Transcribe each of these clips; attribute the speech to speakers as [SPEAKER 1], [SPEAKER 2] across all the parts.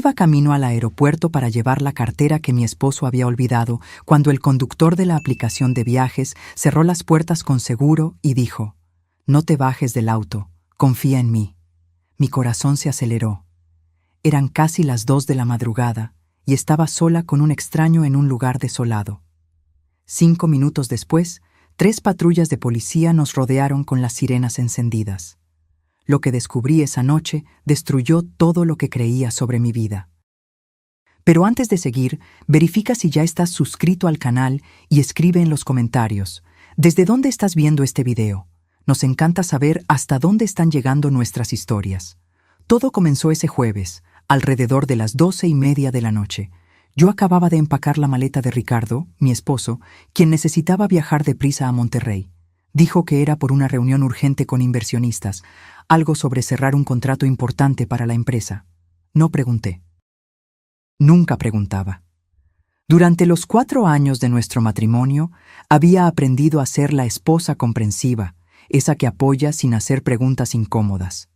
[SPEAKER 1] Iba camino al aeropuerto para llevar la cartera que mi esposo había olvidado cuando el conductor de la aplicación de viajes cerró las puertas con seguro y dijo: «No te bajes del auto, confía en mí». Mi corazón se aceleró. Eran casi las 2 de la madrugada y estaba sola con un extraño en un lugar desolado. 5 minutos después, 3 patrullas de policía nos rodearon con las sirenas encendidas. Lo que descubrí esa noche destruyó todo lo que creía sobre mi vida. Pero antes de seguir, verifica si ya estás suscrito al canal y escribe en los comentarios: ¿desde dónde estás viendo este video? Nos encanta saber hasta dónde están llegando nuestras historias. Todo comenzó ese jueves, alrededor de las 12:30 de la noche. Yo acababa de empacar la maleta de Ricardo, mi esposo, quien necesitaba viajar deprisa a Monterrey. Dijo que era por una reunión urgente con inversionistas, algo sobre cerrar un contrato importante para la empresa. No pregunté. Nunca preguntaba. Durante los 4 años de nuestro matrimonio, había aprendido a ser la esposa comprensiva, esa que apoya sin hacer preguntas incómodas.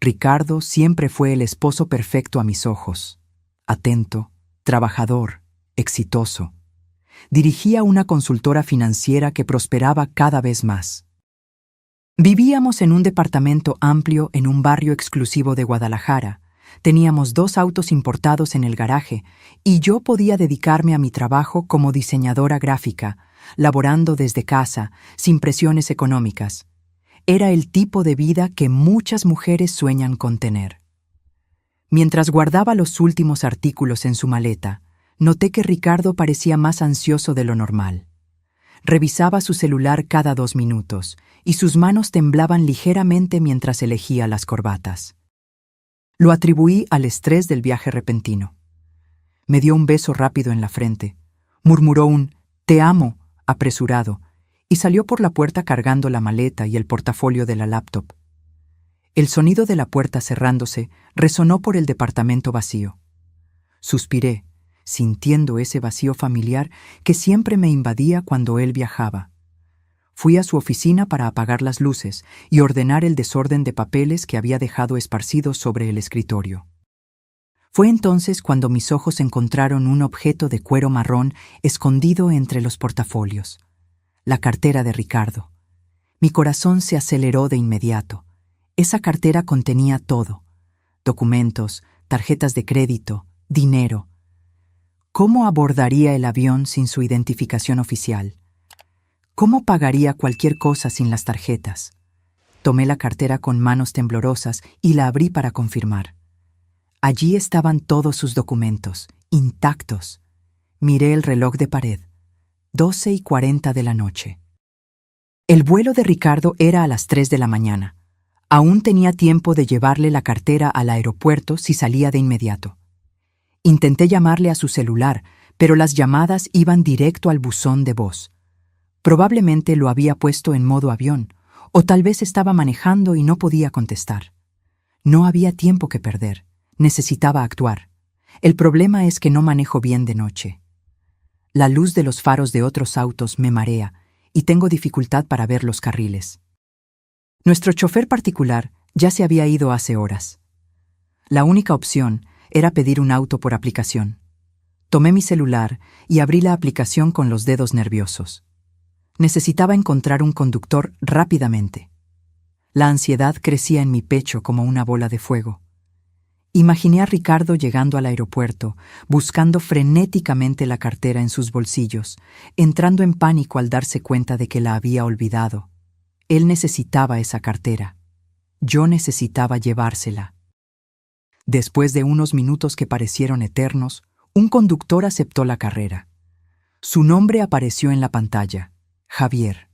[SPEAKER 1] Ricardo siempre fue el esposo perfecto a mis ojos. Atento, trabajador, exitoso. Dirigía una consultora financiera que prosperaba cada vez más. Vivíamos en un departamento amplio en un barrio exclusivo de Guadalajara. Teníamos 2 autos importados en el garaje y yo podía dedicarme a mi trabajo como diseñadora gráfica, laborando desde casa, sin presiones económicas. Era el tipo de vida que muchas mujeres sueñan con tener. Mientras guardaba los últimos artículos en su maleta, noté que Ricardo parecía más ansioso de lo normal. Revisaba su celular cada 2 minutos y sus manos temblaban ligeramente mientras elegía las corbatas. Lo atribuí al estrés del viaje repentino. Me dio un beso rápido en la frente, murmuró un «te amo» apresurado y salió por la puerta cargando la maleta y el portafolio de la laptop. El sonido de la puerta cerrándose resonó por el departamento vacío. Suspiré, sintiendo ese vacío familiar que siempre me invadía cuando él viajaba. Fui a su oficina para apagar las luces y ordenar el desorden de papeles que había dejado esparcidos sobre el escritorio. Fue entonces cuando mis ojos encontraron un objeto de cuero marrón escondido entre los portafolios. La cartera de Ricardo. Mi corazón se aceleró de inmediato. Esa cartera contenía todo: documentos, tarjetas de crédito, dinero. ¿Cómo abordaría el avión sin su identificación oficial? ¿Cómo pagaría cualquier cosa sin las tarjetas? Tomé la cartera con manos temblorosas y la abrí para confirmar. Allí estaban todos sus documentos, intactos. Miré el reloj de pared. 12:40 de la noche. El vuelo de Ricardo era a las 3 de la mañana. Aún tenía tiempo de llevarle la cartera al aeropuerto si salía de inmediato. Intenté llamarle a su celular, pero las llamadas iban directo al buzón de voz. Probablemente lo había puesto en modo avión, o tal vez estaba manejando y no podía contestar. No había tiempo que perder. Necesitaba actuar. El problema es que no manejo bien de noche. La luz de los faros de otros autos me marea y tengo dificultad para ver los carriles. Nuestro chofer particular ya se había ido hace horas. La única opción era pedir un auto por aplicación. Tomé mi celular y abrí la aplicación con los dedos nerviosos. Necesitaba encontrar un conductor rápidamente. La ansiedad crecía en mi pecho como una bola de fuego. Imaginé a Ricardo llegando al aeropuerto, buscando frenéticamente la cartera en sus bolsillos, entrando en pánico al darse cuenta de que la había olvidado. Él necesitaba esa cartera. Yo necesitaba llevársela. Después de unos minutos que parecieron eternos, un conductor aceptó la carrera. Su nombre apareció en la pantalla: Javier.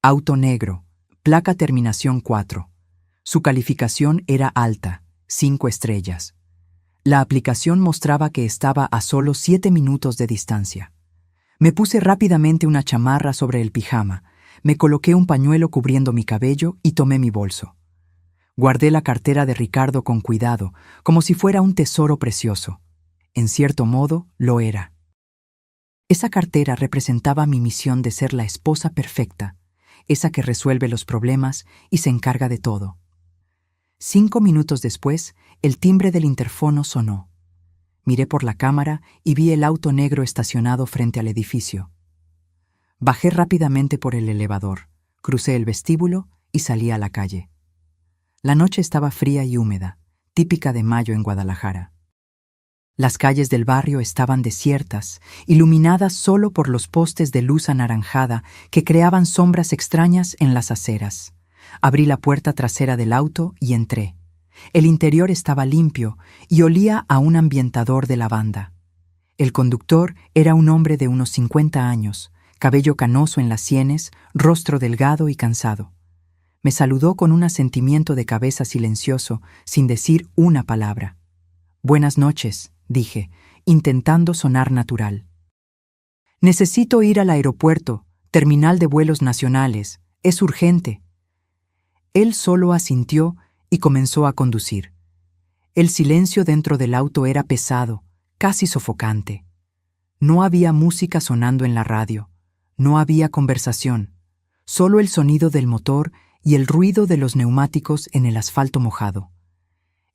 [SPEAKER 1] Auto negro, placa terminación 4. Su calificación era alta, 5 estrellas. La aplicación mostraba que estaba a solo 7 minutos de distancia. Me puse rápidamente una chamarra sobre el pijama, me coloqué un pañuelo cubriendo mi cabello y tomé mi bolso. Guardé la cartera de Ricardo con cuidado, como si fuera un tesoro precioso. En cierto modo, lo era. Esa cartera representaba mi misión de ser la esposa perfecta, esa que resuelve los problemas y se encarga de todo. 5 minutos después, el timbre del interfono sonó. Miré por la cámara y vi el auto negro estacionado frente al edificio. Bajé rápidamente por el elevador, crucé el vestíbulo y salí a la calle. La noche estaba fría y húmeda, típica de mayo en Guadalajara. Las calles del barrio estaban desiertas, iluminadas solo por los postes de luz anaranjada que creaban sombras extrañas en las aceras. Abrí la puerta trasera del auto y entré. El interior estaba limpio y olía a un ambientador de lavanda. El conductor era un hombre de unos 50 años, cabello canoso en las sienes, rostro delgado y cansado. Me saludó con un asentimiento de cabeza silencioso, sin decir una palabra. «Buenas noches», dije, intentando sonar natural. «Necesito ir al aeropuerto, terminal de vuelos nacionales. Es urgente». Él solo asintió y comenzó a conducir. El silencio dentro del auto era pesado, casi sofocante. No había música sonando en la radio, no había conversación, solo el sonido del motor y el ruido de los neumáticos en el asfalto mojado.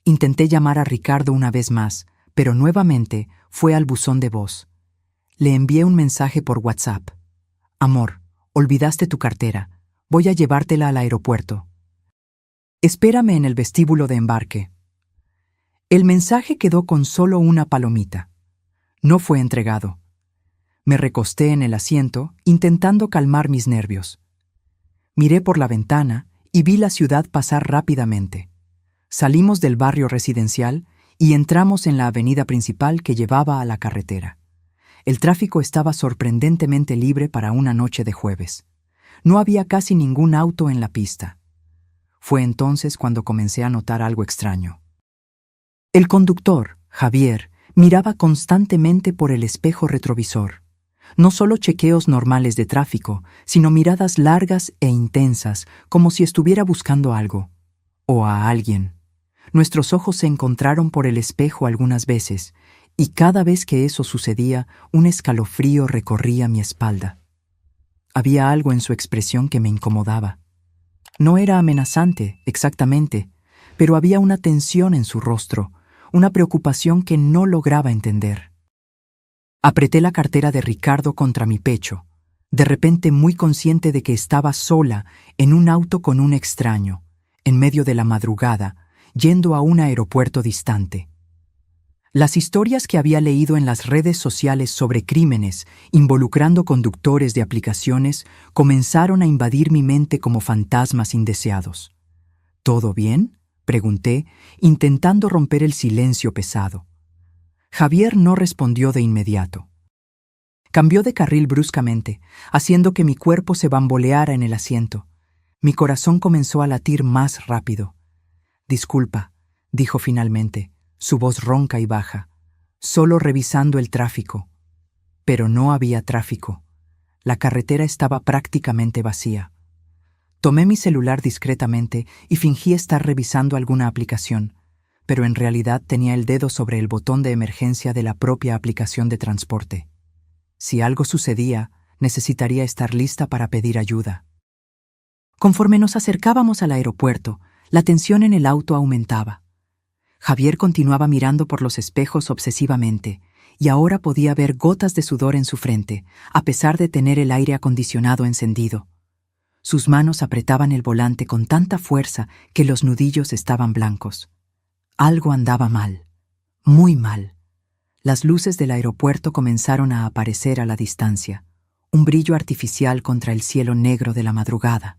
[SPEAKER 1] Intenté llamar a Ricardo una vez más, pero nuevamente fue al buzón de voz. Le envié un mensaje por WhatsApp. «Amor, olvidaste tu cartera. Voy a llevártela al aeropuerto. Espérame en el vestíbulo de embarque». El mensaje quedó con solo una palomita. No fue entregado. Me recosté en el asiento, intentando calmar mis nervios. Miré por la ventana y vi la ciudad pasar rápidamente. Salimos del barrio residencial y entramos en la avenida principal que llevaba a la carretera. El tráfico estaba sorprendentemente libre para una noche de jueves. No había casi ningún auto en la pista. Fue entonces cuando comencé a notar algo extraño. El conductor, Javier, miraba constantemente por el espejo retrovisor. No solo chequeos normales de tráfico, sino miradas largas e intensas, como si estuviera buscando algo. O a alguien. Nuestros ojos se encontraron por el espejo algunas veces, y cada vez que eso sucedía, un escalofrío recorría mi espalda. Había algo en su expresión que me incomodaba. No era amenazante, exactamente, pero había una tensión en su rostro, una preocupación que no lograba entender. Apreté la cartera de Ricardo contra mi pecho, de repente muy consciente de que estaba sola en un auto con un extraño, en medio de la madrugada, yendo a un aeropuerto distante. Las historias que había leído en las redes sociales sobre crímenes involucrando conductores de aplicaciones comenzaron a invadir mi mente como fantasmas indeseados. ¿Todo bien?, pregunté, intentando romper el silencio pesado. Javier no respondió de inmediato. Cambió de carril bruscamente, haciendo que mi cuerpo se bamboleara en el asiento. Mi corazón comenzó a latir más rápido. «Disculpa», dijo finalmente, su voz ronca y baja, «solo revisando el tráfico». Pero no había tráfico. La carretera estaba prácticamente vacía. Tomé mi celular discretamente y fingí estar revisando alguna aplicación, pero en realidad tenía el dedo sobre el botón de emergencia de la propia aplicación de transporte. Si algo sucedía, necesitaría estar lista para pedir ayuda. Conforme nos acercábamos al aeropuerto, la tensión en el auto aumentaba. Javier continuaba mirando por los espejos obsesivamente, y ahora podía ver gotas de sudor en su frente, a pesar de tener el aire acondicionado encendido. Sus manos apretaban el volante con tanta fuerza que los nudillos estaban blancos. Algo andaba mal, muy mal. Las luces del aeropuerto comenzaron a aparecer a la distancia, un brillo artificial contra el cielo negro de la madrugada.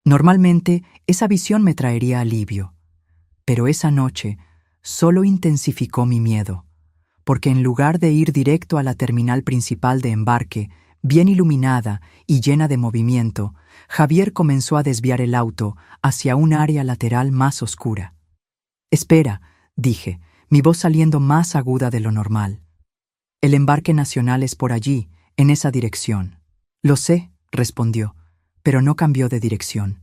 [SPEAKER 1] Normalmente, esa visión me traería alivio, pero esa noche solo intensificó mi miedo, porque en lugar de ir directo a la terminal principal de embarque, bien iluminada y llena de movimiento, Javier comenzó a desviar el auto hacia un área lateral más oscura. «Espera», dije, mi voz saliendo más aguda de lo normal. «El embarque nacional es por allí, en esa dirección». «Lo sé», respondió, pero no cambió de dirección.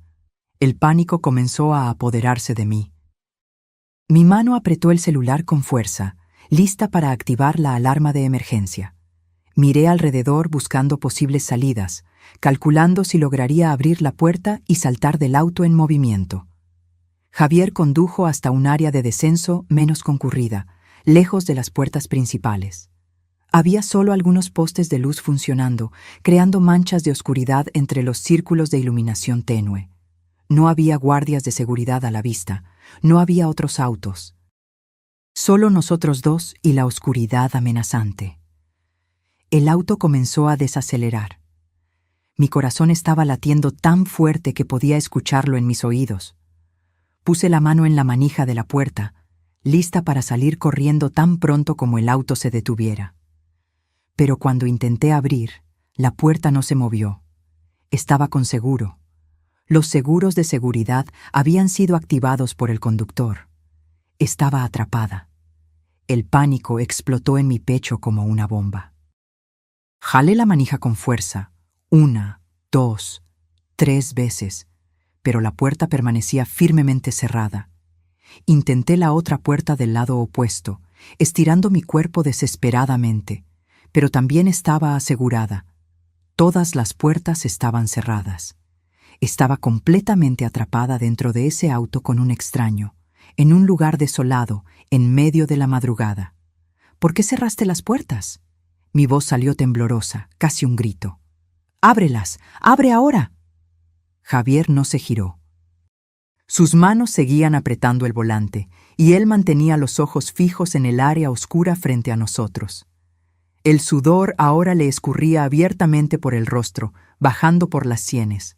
[SPEAKER 1] El pánico comenzó a apoderarse de mí. Mi mano apretó el celular con fuerza, lista para activar la alarma de emergencia. Miré alrededor buscando posibles salidas, calculando si lograría abrir la puerta y saltar del auto en movimiento. Javier condujo hasta un área de descenso menos concurrida, lejos de las puertas principales. Había solo algunos postes de luz funcionando, creando manchas de oscuridad entre los círculos de iluminación tenue. No había guardias de seguridad a la vista, no había otros autos. Solo nosotros dos y la oscuridad amenazante. El auto comenzó a desacelerar. Mi corazón estaba latiendo tan fuerte que podía escucharlo en mis oídos. Puse la mano en la manija de la puerta, lista para salir corriendo tan pronto como el auto se detuviera. Pero cuando intenté abrir, la puerta no se movió. Estaba con seguro. Los seguros de seguridad habían sido activados por el conductor. Estaba atrapada. El pánico explotó en mi pecho como una bomba. Jalé la manija con fuerza, 1, 2, 3 veces, pero la puerta permanecía firmemente cerrada. Intenté la otra puerta del lado opuesto, estirando mi cuerpo desesperadamente, pero también estaba asegurada. Todas las puertas estaban cerradas. Estaba completamente atrapada dentro de ese auto con un extraño, en un lugar desolado, en medio de la madrugada. ¿Por qué cerraste las puertas? Mi voz salió temblorosa, casi un grito. ¡Ábrelas! ¡Abre ahora! Javier no se giró. Sus manos seguían apretando el volante, y él mantenía los ojos fijos en el área oscura frente a nosotros. El sudor ahora le escurría abiertamente por el rostro, bajando por las sienes.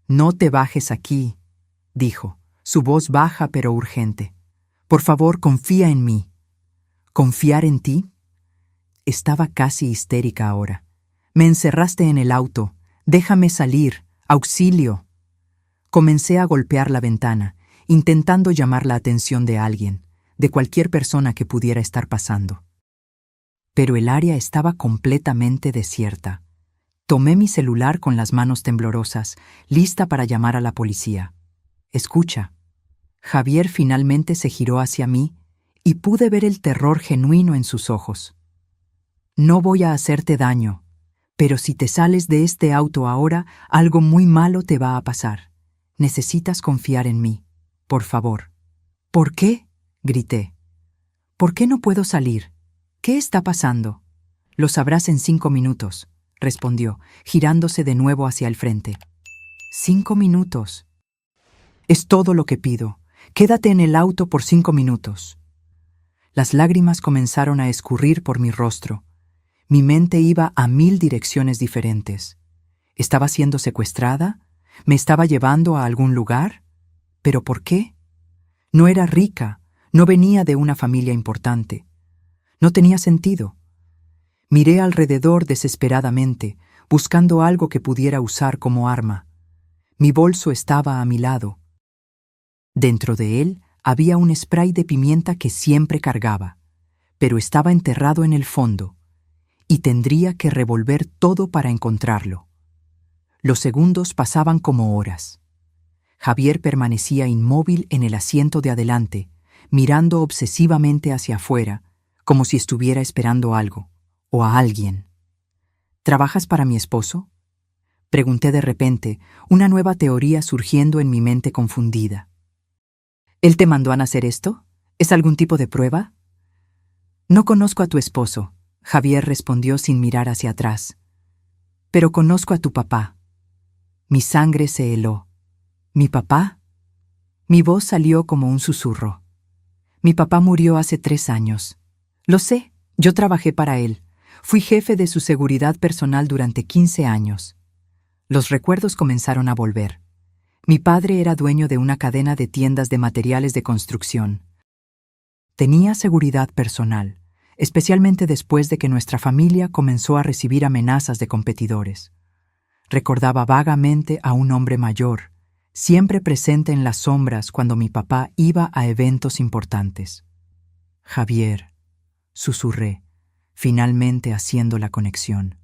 [SPEAKER 1] «No te bajes aquí», dijo, su voz baja pero urgente. «Por favor, confía en mí». ¿Confiar en ti? Estaba casi histérica ahora. «Me encerraste en el auto. Déjame salir. ¡Auxilio!». Comencé a golpear la ventana, intentando llamar la atención de alguien, de cualquier persona que pudiera estar pasando. Pero el área estaba completamente desierta. Tomé mi celular con las manos temblorosas, lista para llamar a la policía. «Escucha». Javier finalmente se giró hacia mí y pude ver el terror genuino en sus ojos. «No voy a hacerte daño, pero si te sales de este auto ahora, algo muy malo te va a pasar. Necesitas confiar en mí, por favor». «¿Por qué?», grité. «¿Por qué no puedo salir? ¿Qué está pasando?». «Lo sabrás en 5 minutos», respondió, girándose de nuevo hacia el frente. 5 minutos. «Es todo lo que pido. Quédate en el auto por 5 minutos». Las lágrimas comenzaron a escurrir por mi rostro. Mi mente iba a 1000 direcciones diferentes. ¿Estaba siendo secuestrada? ¿Me estaba llevando a algún lugar? ¿Pero por qué? No era rica, no venía de una familia importante. No tenía sentido. Miré alrededor desesperadamente, buscando algo que pudiera usar como arma. Mi bolso estaba a mi lado. Dentro de él había un spray de pimienta que siempre cargaba, pero estaba enterrado en el fondo, y tendría que revolver todo para encontrarlo. Los segundos pasaban como horas. Javier permanecía inmóvil en el asiento de adelante, mirando obsesivamente hacia afuera, como si estuviera esperando algo, o a alguien. «¿Trabajas para mi esposo?», pregunté de repente, una nueva teoría surgiendo en mi mente confundida. «¿Él te mandó a nacer esto? ¿Es algún tipo de prueba?». «No conozco a tu esposo», Javier respondió sin mirar hacia atrás. «Pero conozco a tu papá». Mi sangre se heló. ¿Mi papá? Mi voz salió como un susurro. «Mi papá murió hace 3 años. Lo sé, yo trabajé para él. Fui jefe de su seguridad personal durante 15 años. Los recuerdos comenzaron a volver. Mi padre era dueño de una cadena de tiendas de materiales de construcción. Tenía seguridad personal, especialmente después de que nuestra familia comenzó a recibir amenazas de competidores. Recordaba vagamente a un hombre mayor, siempre presente en las sombras cuando mi papá iba a eventos importantes. «Javier», susurré, finalmente haciendo la conexión.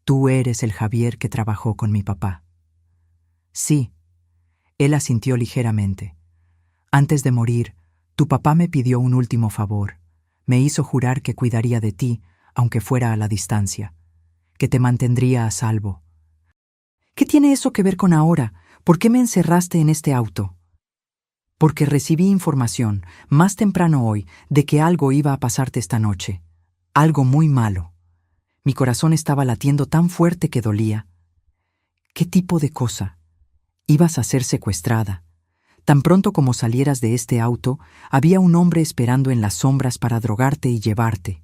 [SPEAKER 1] «Tú eres el Javier que trabajó con mi papá». «Sí». Él asintió ligeramente. «Antes de morir, tu papá me pidió un último favor. Me hizo jurar que cuidaría de ti, aunque fuera a la distancia, que te mantendría a salvo». «¿Qué tiene eso que ver con ahora? ¿Por qué me encerraste en este auto?». Porque recibí información, más temprano hoy, de que algo iba a pasarte esta noche. Algo muy malo. Mi corazón estaba latiendo tan fuerte que dolía. ¿Qué tipo de cosa? Ibas a ser secuestrada. Tan pronto como salieras de este auto, había un hombre esperando en las sombras para drogarte y llevarte.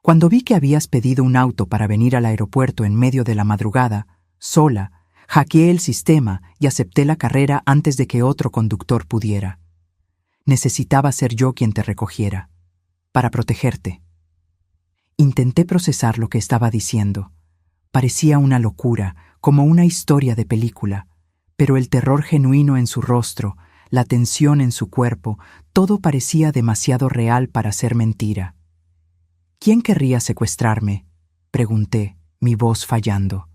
[SPEAKER 1] Cuando vi que habías pedido un auto para venir al aeropuerto en medio de la madrugada, sola, hackeé el sistema y acepté la carrera antes de que otro conductor pudiera. Necesitaba ser yo quien te recogiera, para protegerte. Intenté procesar lo que estaba diciendo. Parecía una locura, como una historia de película, pero el terror genuino en su rostro, la tensión en su cuerpo, todo parecía demasiado real para ser mentira. ¿Quién querría secuestrarme?, pregunté, mi voz fallando.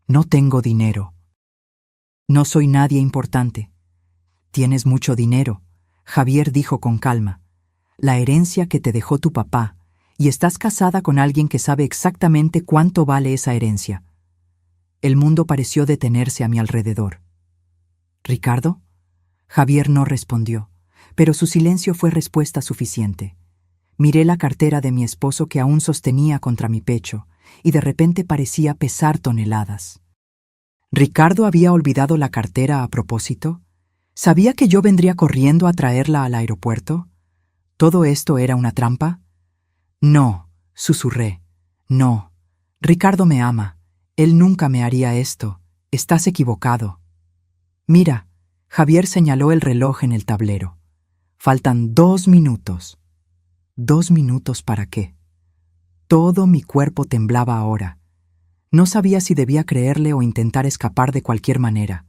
[SPEAKER 1] No tengo dinero. No soy nadie importante. Tienes mucho dinero, Javier dijo con calma. La herencia que te dejó tu papá, y estás casada con alguien que sabe exactamente cuánto vale esa herencia. El mundo pareció detenerse a mi alrededor. ¿Ricardo? Javier no respondió, pero su silencio fue respuesta suficiente. Miré la cartera de mi esposo que aún sostenía contra mi pecho, y de repente parecía pesar toneladas. ¿Ricardo había olvidado la cartera a propósito? ¿Sabía que yo vendría corriendo a traerla al aeropuerto? ¿Todo esto era una trampa? No, susurré. No. Ricardo me ama. Él nunca me haría esto. Estás equivocado. Mira, Javier señaló el reloj en el tablero. Faltan 2 minutos. ¿2 minutos para qué? Todo mi cuerpo temblaba ahora. No sabía si debía creerle o intentar escapar de cualquier manera,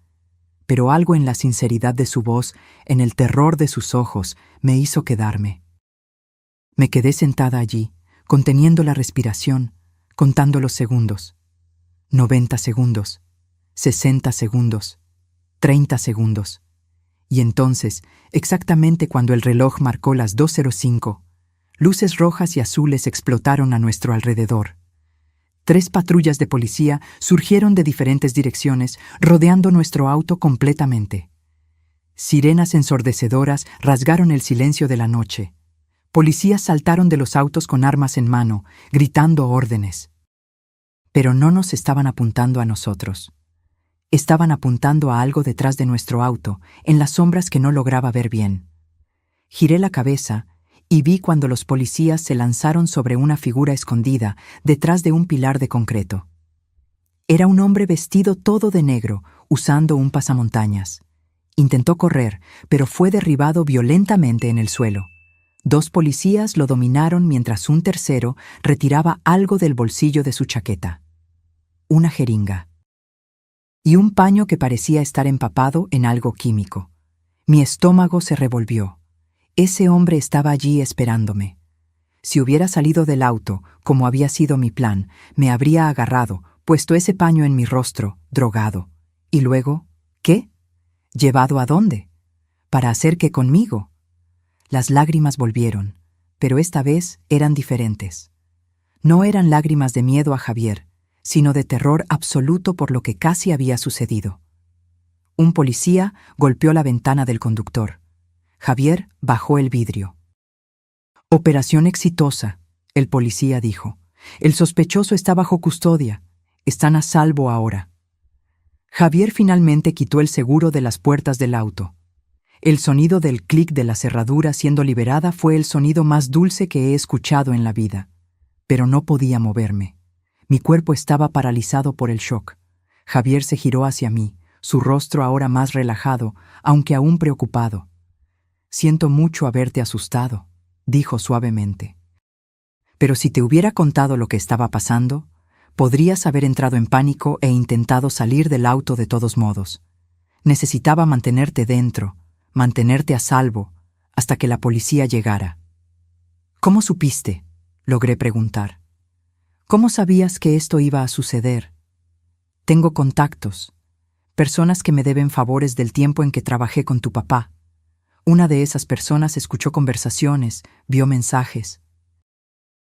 [SPEAKER 1] pero algo en la sinceridad de su voz, en el terror de sus ojos, me hizo quedarme. Me quedé sentada allí, conteniendo la respiración, contando los segundos. 90 segundos, 60 segundos, 30 segundos. Y entonces, exactamente cuando el reloj marcó las 2:05, luces rojas y azules explotaron a nuestro alrededor. 3 patrullas de policía surgieron de diferentes direcciones, rodeando nuestro auto completamente. Sirenas ensordecedoras rasgaron el silencio de la noche. Policías saltaron de los autos con armas en mano, gritando órdenes. Pero no nos estaban apuntando a nosotros. Estaban apuntando a algo detrás de nuestro auto, en las sombras que no lograba ver bien. Giré la cabeza y vi cuando los policías se lanzaron sobre una figura escondida detrás de un pilar de concreto. Era un hombre vestido todo de negro, usando un pasamontañas. Intentó correr, pero fue derribado violentamente en el suelo. 2 policías lo dominaron mientras un tercero retiraba algo del bolsillo de su chaqueta. Una jeringa. Y un paño que parecía estar empapado en algo químico. Mi estómago se revolvió. Ese hombre estaba allí esperándome. Si hubiera salido del auto, como había sido mi plan, me habría agarrado, puesto ese paño en mi rostro, drogado. Y luego, ¿qué? ¿Llevado a dónde? ¿Para hacer qué conmigo? Las lágrimas volvieron, pero esta vez eran diferentes. No eran lágrimas de miedo a Javier, sino de terror absoluto por lo que casi había sucedido. Un policía golpeó la ventana del conductor. Javier bajó el vidrio. Operación exitosa, el policía dijo. El sospechoso está bajo custodia. Están a salvo ahora. Javier finalmente quitó el seguro de las puertas del auto. El sonido del clic de la cerradura siendo liberada fue el sonido más dulce que he escuchado en la vida. Pero no podía moverme. Mi cuerpo estaba paralizado por el shock. Javier se giró hacia mí, su rostro ahora más relajado, aunque aún preocupado. «Siento mucho haberte asustado», dijo suavemente. «Pero si te hubiera contado lo que estaba pasando, podrías haber entrado en pánico e intentado salir del auto de todos modos. Necesitaba mantenerte dentro, mantenerte a salvo, hasta que la policía llegara». «¿Cómo supiste?», logré preguntar. «¿Cómo sabías que esto iba a suceder?» «Tengo contactos, personas que me deben favores del tiempo en que trabajé con tu papá. Una de esas personas escuchó conversaciones, vio mensajes.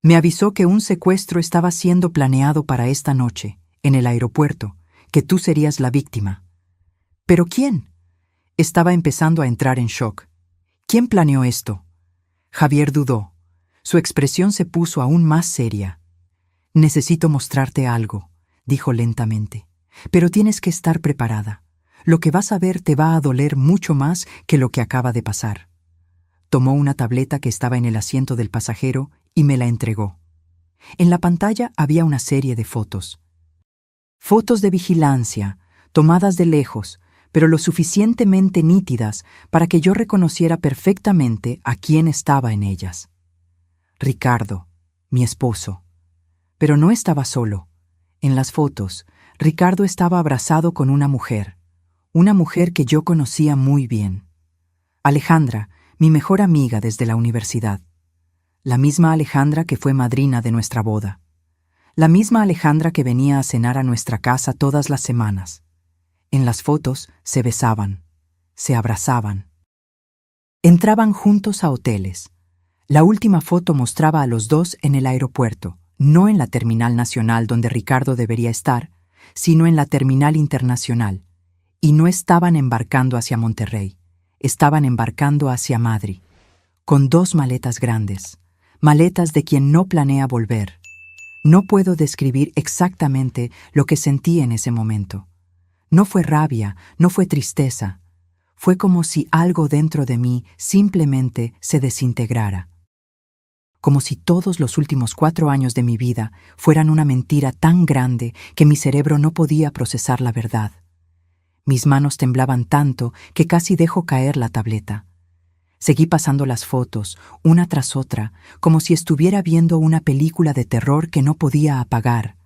[SPEAKER 1] Me avisó que un secuestro estaba siendo planeado para esta noche, en el aeropuerto, que tú serías la víctima». «¿Pero quién?». Estaba empezando a entrar en shock. ¿Quién planeó esto? Javier dudó. Su expresión se puso aún más seria. Necesito mostrarte algo, dijo lentamente. Pero tienes que estar preparada. Lo que vas a ver te va a doler mucho más que lo que acaba de pasar. Tomó una tableta que estaba en el asiento del pasajero y me la entregó. En la pantalla había una serie de fotos. Fotos de vigilancia, tomadas de lejos, pero lo suficientemente nítidas para que yo reconociera perfectamente a quién estaba en ellas. Ricardo, mi esposo. Pero no estaba solo. En las fotos, Ricardo estaba abrazado con una mujer que yo conocía muy bien. Alejandra, mi mejor amiga desde la universidad. La misma Alejandra que fue madrina de nuestra boda. La misma Alejandra que venía a cenar a nuestra casa todas las semanas. En las fotos se besaban, se abrazaban. Entraban juntos a hoteles. La última foto mostraba a los dos en el aeropuerto, no en la terminal nacional donde Ricardo debería estar, sino en la terminal internacional. Y no estaban embarcando hacia Monterrey, estaban embarcando hacia Madrid, con 2 maletas grandes, maletas de quien no planea volver. No puedo describir exactamente lo que sentí en ese momento. No fue rabia, no fue tristeza. Fue como si algo dentro de mí simplemente se desintegrara. Como si todos los últimos 4 años de mi vida fueran una mentira tan grande que mi cerebro no podía procesar la verdad. Mis manos temblaban tanto que casi dejo caer la tableta. Seguí pasando las fotos, una tras otra, como si estuviera viendo una película de terror que no podía apagar.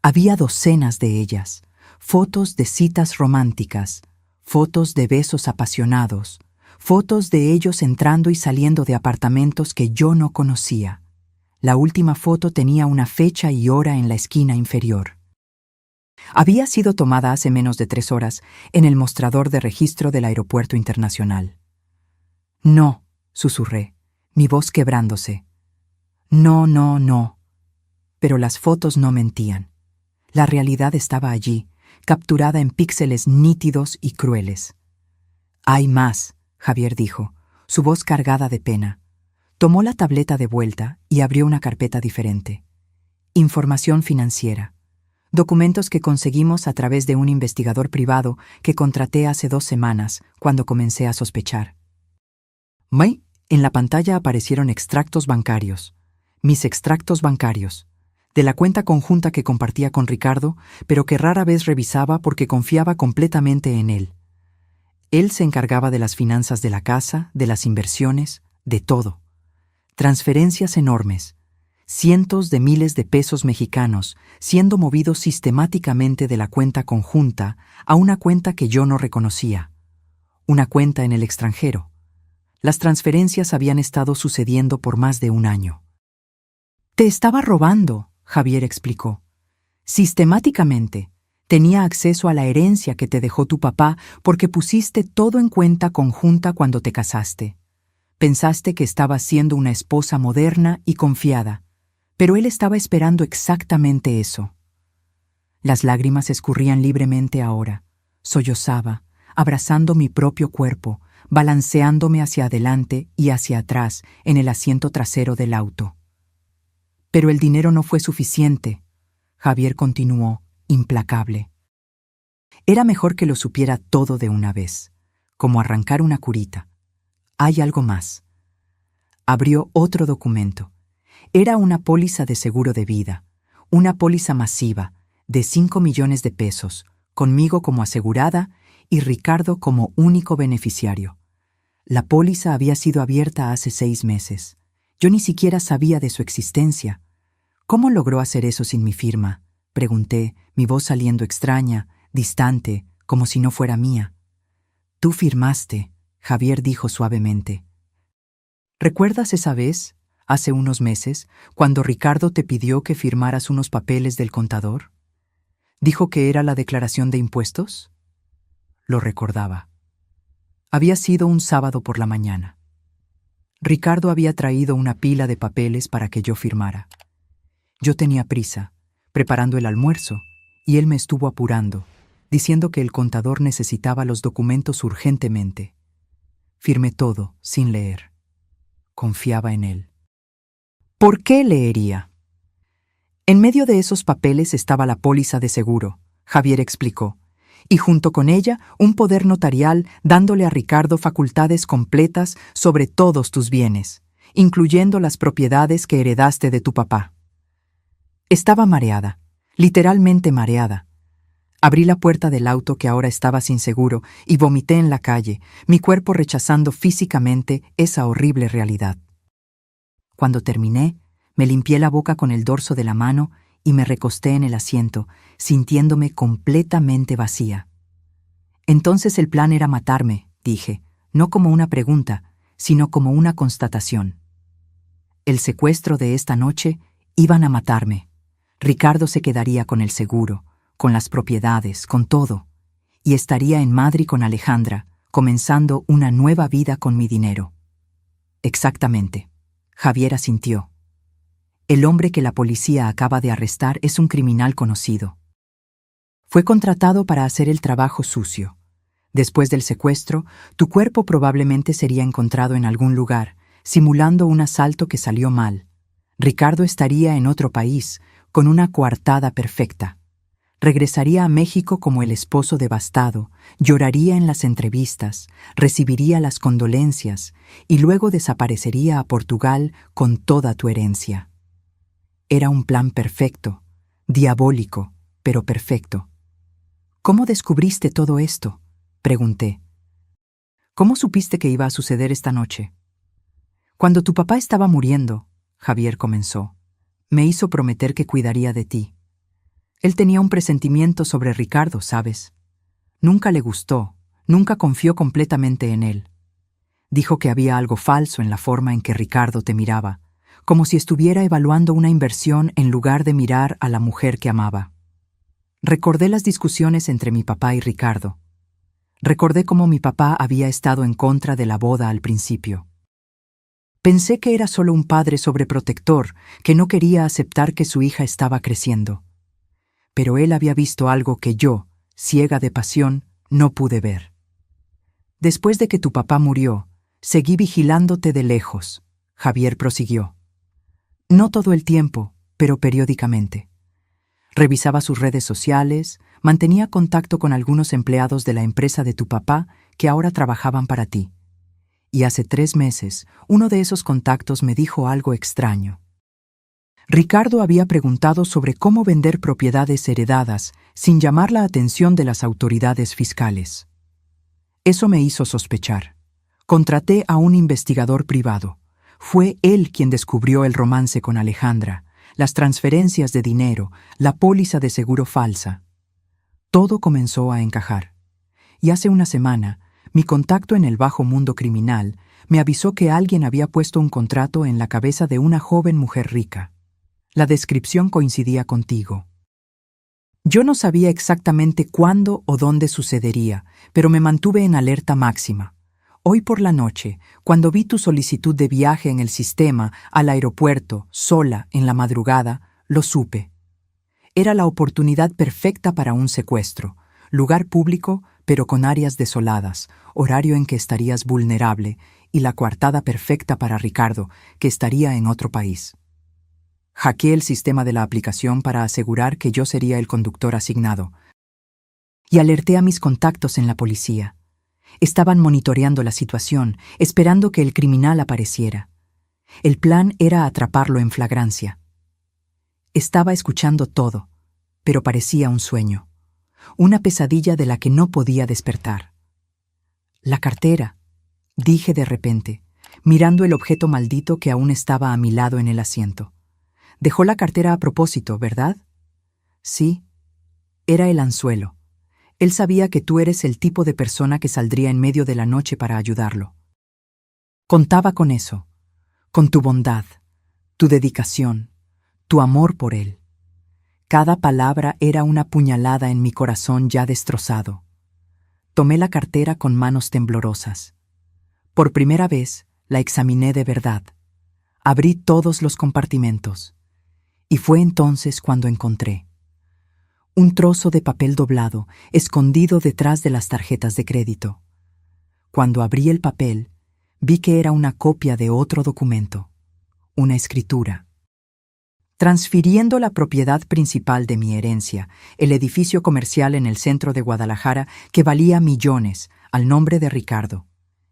[SPEAKER 1] Había docenas de ellas, fotos de citas románticas, fotos de besos apasionados, fotos de ellos entrando y saliendo de apartamentos que yo no conocía. La última foto tenía una fecha y hora en la esquina inferior. Había sido tomada hace menos de 3 horas en el mostrador de registro del aeropuerto internacional. No, susurré, mi voz quebrándose. No, no, no. Pero las fotos no mentían. La realidad estaba allí, capturada en píxeles nítidos y crueles. Hay más, Javier dijo, su voz cargada de pena. Tomó la tableta de vuelta y abrió una carpeta diferente. Información financiera. Documentos que conseguimos a través de un investigador privado que contraté hace 2 semanas, cuando comencé a sospechar. En la pantalla aparecieron extractos bancarios. Mis extractos bancarios. De la cuenta conjunta que compartía con Ricardo, pero que rara vez revisaba porque confiaba completamente en él. Él se encargaba de las finanzas de la casa, de las inversiones, de todo. Transferencias enormes. Cientos de miles de pesos mexicanos siendo movidos sistemáticamente de la cuenta conjunta a una cuenta que yo no reconocía. Una cuenta en el extranjero. Las transferencias habían estado sucediendo por más de 1 año. Te estaba robando, Javier explicó. Sistemáticamente. Tenía acceso a la herencia que te dejó tu papá porque pusiste todo en cuenta conjunta cuando te casaste. Pensaste que estabas siendo una esposa moderna y confiada, pero él estaba esperando exactamente eso. Las lágrimas escurrían libremente ahora. Sollozaba, abrazando mi propio cuerpo, balanceándome hacia adelante y hacia atrás en el asiento trasero del auto. Pero el dinero no fue suficiente. Javier continuó, implacable. Era mejor que lo supiera todo de una vez, como arrancar una curita. Hay algo más. Abrió otro documento. Era una póliza de seguro de vida, una póliza masiva, de 5 millones de pesos, conmigo como asegurada y Ricardo como único beneficiario. La póliza había sido abierta hace 6 meses. Yo ni siquiera sabía de su existencia. ¿Cómo logró hacer eso sin mi firma? Pregunté, mi voz saliendo extraña, distante, como si no fuera mía. Tú firmaste, Javier dijo suavemente. ¿Recuerdas esa vez, hace unos meses, cuando Ricardo te pidió que firmaras unos papeles del contador? ¿Dijo que era la declaración de impuestos? Lo recordaba. Había sido un sábado por la mañana. Ricardo había traído una pila de papeles para que yo firmara. Yo tenía prisa, preparando el almuerzo, y él me estuvo apurando. diciendo que el contador necesitaba los documentos urgentemente. Firmé todo, sin leer. Confiaba en él. ¿Por qué leería? En medio de esos papeles estaba la póliza de seguro, Javier explicó, y junto con ella un poder notarial dándole a Ricardo facultades completas sobre todos tus bienes, incluyendo las propiedades que heredaste de tu papá. Estaba mareada, literalmente mareada. Abrí la puerta del auto que ahora estaba sin seguro y vomité en la calle, mi cuerpo rechazando físicamente esa horrible realidad. Cuando terminé, me limpié la boca con el dorso de la mano y me recosté en el asiento, sintiéndome completamente vacía. Entonces el plan era matarme, dije, no como una pregunta, sino como una constatación. El secuestro de esta noche iban a matarme. Ricardo se quedaría con el seguro, con las propiedades, con todo, y estaría en Madrid con Alejandra, comenzando una nueva vida con mi dinero. Exactamente. Javier asintió. El hombre que la policía acaba de arrestar es un criminal conocido. Fue contratado para hacer el trabajo sucio. Después del secuestro, tu cuerpo probablemente sería encontrado en algún lugar, simulando un asalto que salió mal. Ricardo estaría en otro país, con una coartada perfecta. Regresaría a México como el esposo devastado, lloraría en las entrevistas, recibiría las condolencias y luego desaparecería a Portugal con toda tu herencia. Era un plan perfecto, diabólico, pero perfecto. ¿Cómo descubriste todo esto?, pregunté. ¿Cómo supiste que iba a suceder esta noche? Cuando tu papá estaba muriendo, Javier comenzó, me hizo prometer que cuidaría de ti. Él tenía un presentimiento sobre Ricardo, ¿sabes? Nunca le gustó, nunca confió completamente en él. Dijo que había algo falso en la forma en que Ricardo te miraba, como si estuviera evaluando una inversión en lugar de mirar a la mujer que amaba. Recordé las discusiones entre mi papá y Ricardo. Recordé cómo mi papá había estado en contra de la boda al principio. Pensé que era solo un padre sobreprotector que no quería aceptar que su hija estaba creciendo. Pero él había visto algo que yo, ciega de pasión, no pude ver. Después de que tu papá murió, seguí vigilándote de lejos, Javier prosiguió. No todo el tiempo, pero periódicamente. Revisaba sus redes sociales, mantenía contacto con algunos empleados de la empresa de tu papá que ahora trabajaban para ti. Y hace 3 meses, uno de esos contactos me dijo algo extraño. Ricardo había preguntado sobre cómo vender propiedades heredadas sin llamar la atención de las autoridades fiscales. Eso me hizo sospechar. Contraté a un investigador privado. Fue él quien descubrió el romance con Alejandra, las transferencias de dinero, la póliza de seguro falsa. Todo comenzó a encajar. Y hace una semana, mi contacto en el bajo mundo criminal me avisó que alguien había puesto un contrato en la cabeza de una joven mujer rica. La descripción coincidía contigo. Yo no sabía exactamente cuándo o dónde sucedería, pero me mantuve en alerta máxima. Hoy por la noche, cuando vi tu solicitud de viaje en el sistema al aeropuerto, sola, en la madrugada, lo supe. Era la oportunidad perfecta para un secuestro, lugar público, pero con áreas desoladas, horario en que estarías vulnerable, y la coartada perfecta para Ricardo, que estaría en otro país. Hackeé el sistema de la aplicación para asegurar que yo sería el conductor asignado. Y alerté a mis contactos en la policía. Estaban monitoreando la situación, esperando que el criminal apareciera. El plan era atraparlo en flagrancia. Estaba escuchando todo, pero parecía un sueño, una pesadilla de la que no podía despertar. La cartera, dije de repente, mirando el objeto maldito que aún estaba a mi lado en el asiento. Dejó la cartera a propósito, ¿verdad? Sí, era el anzuelo. Él sabía que tú eres el tipo de persona que saldría en medio de la noche para ayudarlo. Contaba con eso, con tu bondad, tu dedicación, tu amor por él. Cada palabra era una puñalada en mi corazón ya destrozado. Tomé la cartera con manos temblorosas. Por primera vez, la examiné de verdad. Abrí todos los compartimentos. Y fue entonces cuando encontré Un trozo de papel doblado, escondido detrás de las tarjetas de crédito. Cuando abrí el papel, vi que era una copia de otro documento, una escritura. Transfiriendo la propiedad principal de mi herencia, el edificio comercial en el centro de Guadalajara que valía millones, al nombre de Ricardo.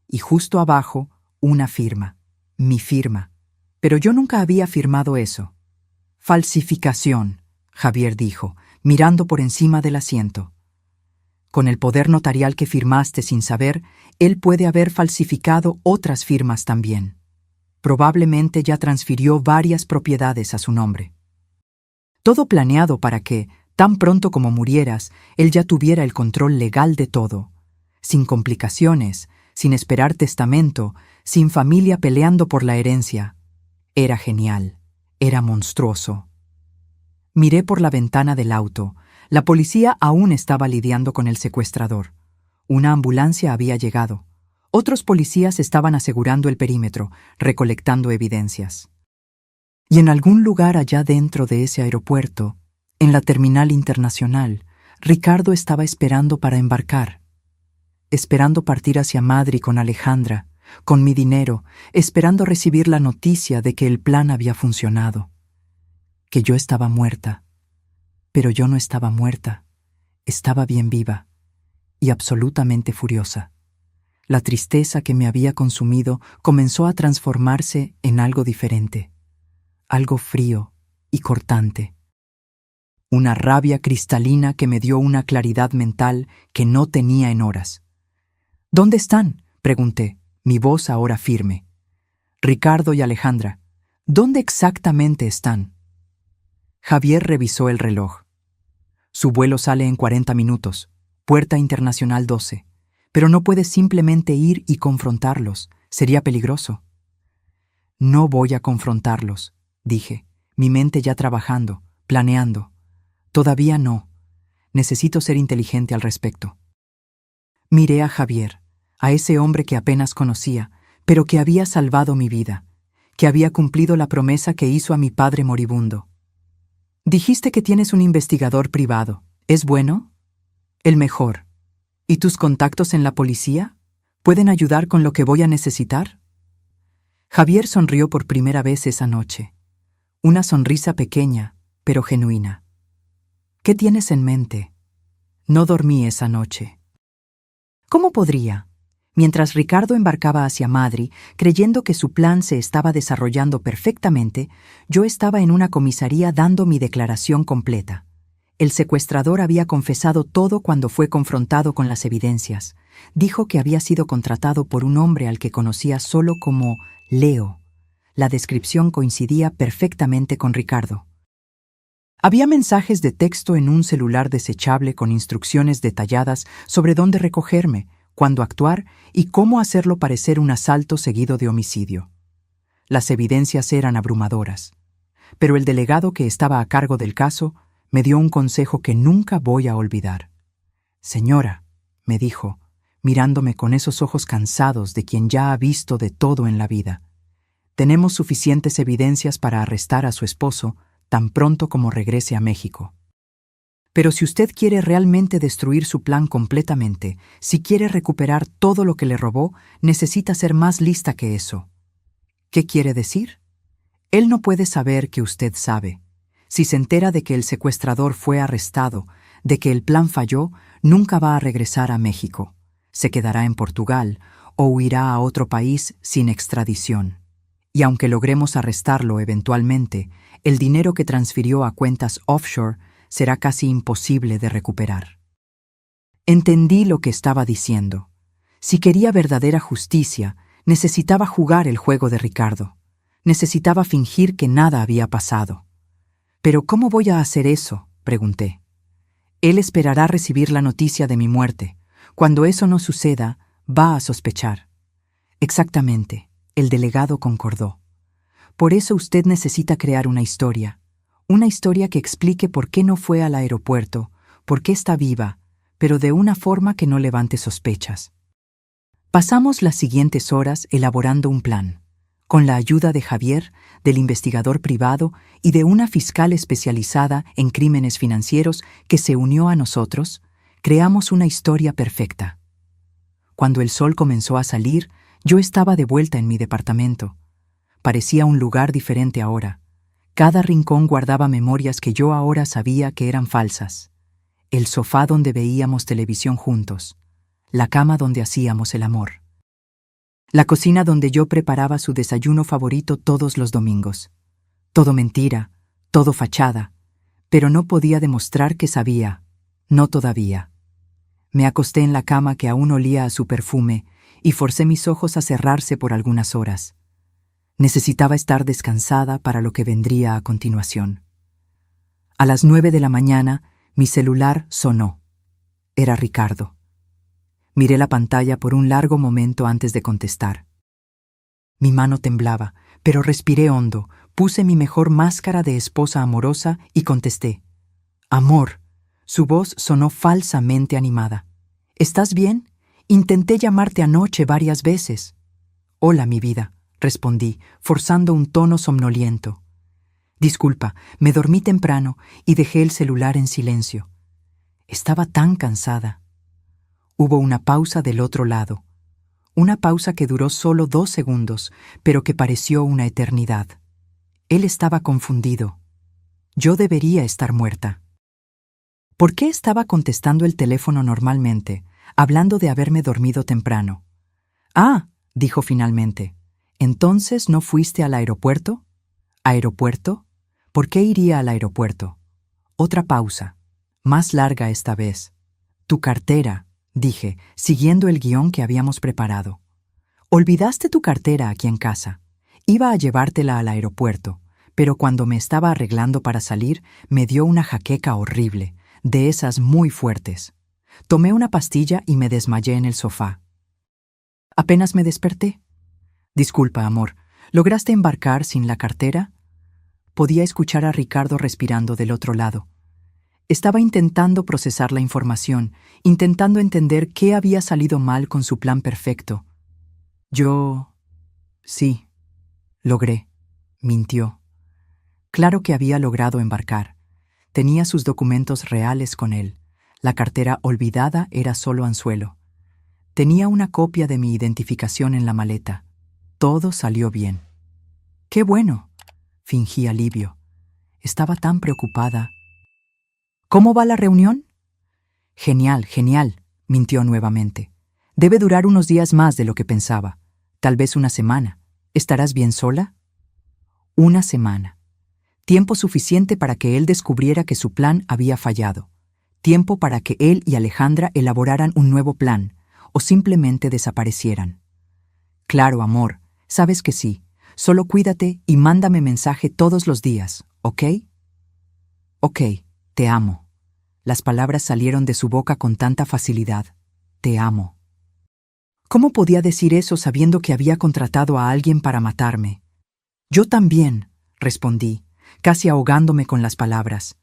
[SPEAKER 1] Y justo abajo, una firma, mi firma. Pero yo nunca había firmado eso. Falsificación, Javier dijo, mirando por encima del asiento. Con el poder notarial que firmaste sin saber, él puede haber falsificado otras firmas también. Probablemente ya transfirió varias propiedades a su nombre. Todo planeado para que, tan pronto como murieras, él ya tuviera el control legal de todo, sin complicaciones, sin esperar testamento, sin familia peleando por la herencia. Era genial, era monstruoso. Miré por la ventana del auto. La policía aún estaba lidiando con el secuestrador. Una ambulancia había llegado. Otros policías estaban asegurando el perímetro, recolectando evidencias. Y en algún lugar allá dentro de ese aeropuerto, en la terminal internacional, Ricardo estaba esperando para embarcar. Esperando partir hacia Madrid con Alejandra, con mi dinero, esperando recibir la noticia de que el plan había funcionado. Que yo estaba muerta. Pero yo no estaba muerta. Estaba bien viva y absolutamente furiosa. La tristeza que me había consumido comenzó a transformarse en algo diferente, algo frío y cortante. Una rabia cristalina que me dio una claridad mental que no tenía en horas. ¿Dónde están?, pregunté, mi voz ahora firme. Ricardo y Alejandra, ¿dónde exactamente están? Javier revisó el reloj. Su vuelo sale en 40 minutos, Puerta Internacional 12. Pero no puedes simplemente ir y confrontarlos, sería peligroso. No voy a confrontarlos, dije, mi mente ya trabajando, planeando. Todavía no. Necesito ser inteligente al respecto. Miré a Javier, a ese hombre que apenas conocía, pero que había salvado mi vida, que había cumplido la promesa que hizo a mi padre moribundo. Dijiste que tienes un investigador privado. ¿Es bueno? El mejor. ¿Y tus contactos en la policía? ¿Pueden ayudar con lo que voy a necesitar? Javier sonrió por primera vez esa noche. Una sonrisa pequeña, pero genuina. ¿Qué tienes en mente? No dormí esa noche. ¿Cómo podría? Mientras Ricardo embarcaba hacia Madrid, creyendo que su plan se estaba desarrollando perfectamente, yo estaba en una comisaría dando mi declaración completa. El secuestrador había confesado todo cuando fue confrontado con las evidencias. Dijo que había sido contratado por un hombre al que conocía solo como Leo. La descripción coincidía perfectamente con Ricardo. Había mensajes de texto en un celular desechable con instrucciones detalladas sobre dónde recogerme, cuándo actuar y cómo hacerlo parecer un asalto seguido de homicidio. Las evidencias eran abrumadoras, pero el delegado que estaba a cargo del caso me dio un consejo que nunca voy a olvidar. Señora, me dijo, mirándome con esos ojos cansados de quien ya ha visto de todo en la vida, tenemos suficientes evidencias para arrestar a su esposo tan pronto como regrese a México. Pero si usted quiere realmente destruir su plan completamente, si quiere recuperar todo lo que le robó, necesita ser más lista que eso. ¿Qué quiere decir? Él no puede saber que usted sabe. Si se entera de que el secuestrador fue arrestado, de que el plan falló, nunca va a regresar a México. Se quedará en Portugal o huirá a otro país sin extradición. Y aunque logremos arrestarlo eventualmente, el dinero que transfirió a cuentas offshore será casi imposible de recuperar. Entendí lo que estaba diciendo. Si quería verdadera justicia, necesitaba jugar el juego de Ricardo. Necesitaba fingir que nada había pasado. ¿Pero cómo voy a hacer eso?, pregunté. Él esperará recibir la noticia de mi muerte. Cuando eso no suceda, va a sospechar. Exactamente, el delegado concordó. Por eso usted necesita crear una historia que explique por qué no fue al aeropuerto, por qué está viva, pero de una forma que no levante sospechas. Pasamos las siguientes horas elaborando un plan. Con la ayuda de Javier, del investigador privado y de una fiscal especializada en crímenes financieros que se unió a nosotros, creamos una historia perfecta. Cuando el sol comenzó a salir, yo estaba de vuelta en mi departamento. Parecía un lugar diferente ahora. Cada rincón guardaba memorias que yo ahora sabía que eran falsas. El sofá donde veíamos televisión juntos. La cama donde hacíamos el amor. La cocina donde yo preparaba su desayuno favorito todos los domingos. Todo mentira, todo fachada, pero no podía demostrar que sabía, no todavía. Me acosté en la cama que aún olía a su perfume y forcé mis ojos a cerrarse por algunas horas. Necesitaba estar descansada para lo que vendría a continuación. A las 9 de la mañana, mi celular sonó. Era Ricardo. Miré la pantalla por un largo momento antes de contestar. Mi mano temblaba, pero respiré hondo, puse mi mejor máscara de esposa amorosa y contesté. Amor. Su voz sonó falsamente animada. ¿Estás bien? Intenté llamarte anoche varias veces. Hola, mi vida, respondí, forzando un tono somnoliento. Disculpa, me dormí temprano y dejé el celular en silencio. Estaba tan cansada. Hubo una pausa del otro lado. Una pausa que duró solo 2 segundos, pero que pareció una eternidad. Él estaba confundido. Yo debería estar muerta. ¿Por qué estaba contestando el teléfono normalmente, hablando de haberme dormido temprano? Ah, dijo finalmente. ¿Entonces no fuiste al aeropuerto? ¿Aeropuerto? ¿Por qué iría al aeropuerto? Otra pausa, más larga esta vez. Tu cartera, dije, siguiendo el guión que habíamos preparado. Olvidaste tu cartera aquí en casa. Iba a llevártela al aeropuerto, pero cuando me estaba arreglando para salir, me dio una jaqueca horrible, de esas muy fuertes. Tomé una pastilla y me desmayé en el sofá. Apenas me desperté. Disculpa, amor, ¿lograste embarcar sin la cartera? Podía escuchar a Ricardo respirando del otro lado. Estaba intentando procesar la información, intentando entender qué había salido mal con su plan perfecto. Sí, logré, mintió. Claro que había logrado embarcar. Tenía sus documentos reales con él. La cartera olvidada era solo anzuelo. Tenía una copia de mi identificación en la maleta. Todo salió bien. ¡Qué bueno!, fingí alivio. Estaba tan preocupada. ¿Cómo va la reunión? Genial, genial, mintió nuevamente. Debe durar unos días más de lo que pensaba. Tal vez una semana. ¿Estarás bien sola? Una semana. Tiempo suficiente para que él descubriera que su plan había fallado. Tiempo para que él y Alejandra elaboraran un nuevo plan, o simplemente desaparecieran. Claro, amor, sabes que sí. Solo cuídate y mándame mensaje todos los días, ¿ok? Ok, te amo. Las palabras salieron de su boca con tanta facilidad. Te amo. ¿Cómo podía decir eso sabiendo que había contratado a alguien para matarme? Yo también, respondí, casi ahogándome con las palabras.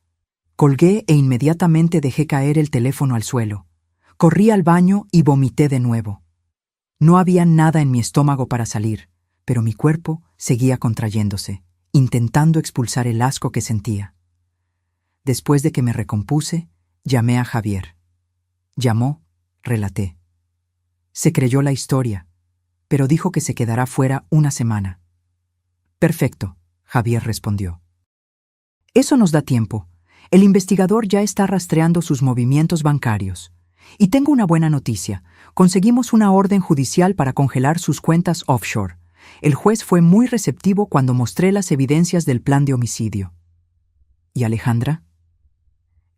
[SPEAKER 1] Colgué e inmediatamente dejé caer el teléfono al suelo. Corrí al baño y vomité de nuevo. No había nada en mi estómago para salir, pero mi cuerpo seguía contrayéndose, intentando expulsar el asco que sentía. Después de que me recompuse, llamé a Javier. Llamó, relaté. Se creyó la historia, pero dijo que se quedará fuera una semana. Perfecto, Javier respondió. Eso nos da tiempo. El investigador ya está rastreando sus movimientos bancarios. Y tengo una buena noticia. Conseguimos una orden judicial para congelar sus cuentas offshore. El juez fue muy receptivo cuando mostré las evidencias del plan de homicidio. ¿Y Alejandra?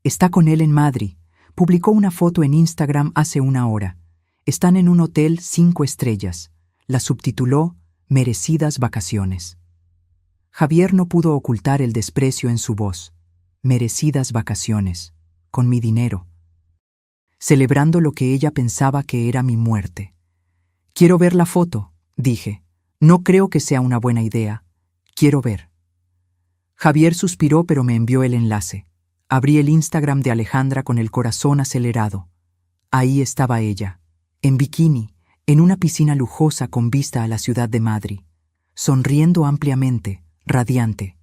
[SPEAKER 1] Está con él en Madrid. Publicó una foto en Instagram hace una hora. Están en un hotel 5 estrellas. La subtituló Merecidas vacaciones. Javier no pudo ocultar el desprecio en su voz. Merecidas vacaciones. Con mi dinero. Celebrando lo que ella pensaba que era mi muerte. Quiero ver la foto, dije. No creo que sea una buena idea. Quiero ver. Javier suspiró, pero me envió el enlace. Abrí el Instagram de Alejandra con el corazón acelerado. Ahí estaba ella, en bikini, en una piscina lujosa con vista a la ciudad de Madrid, sonriendo ampliamente, radiante.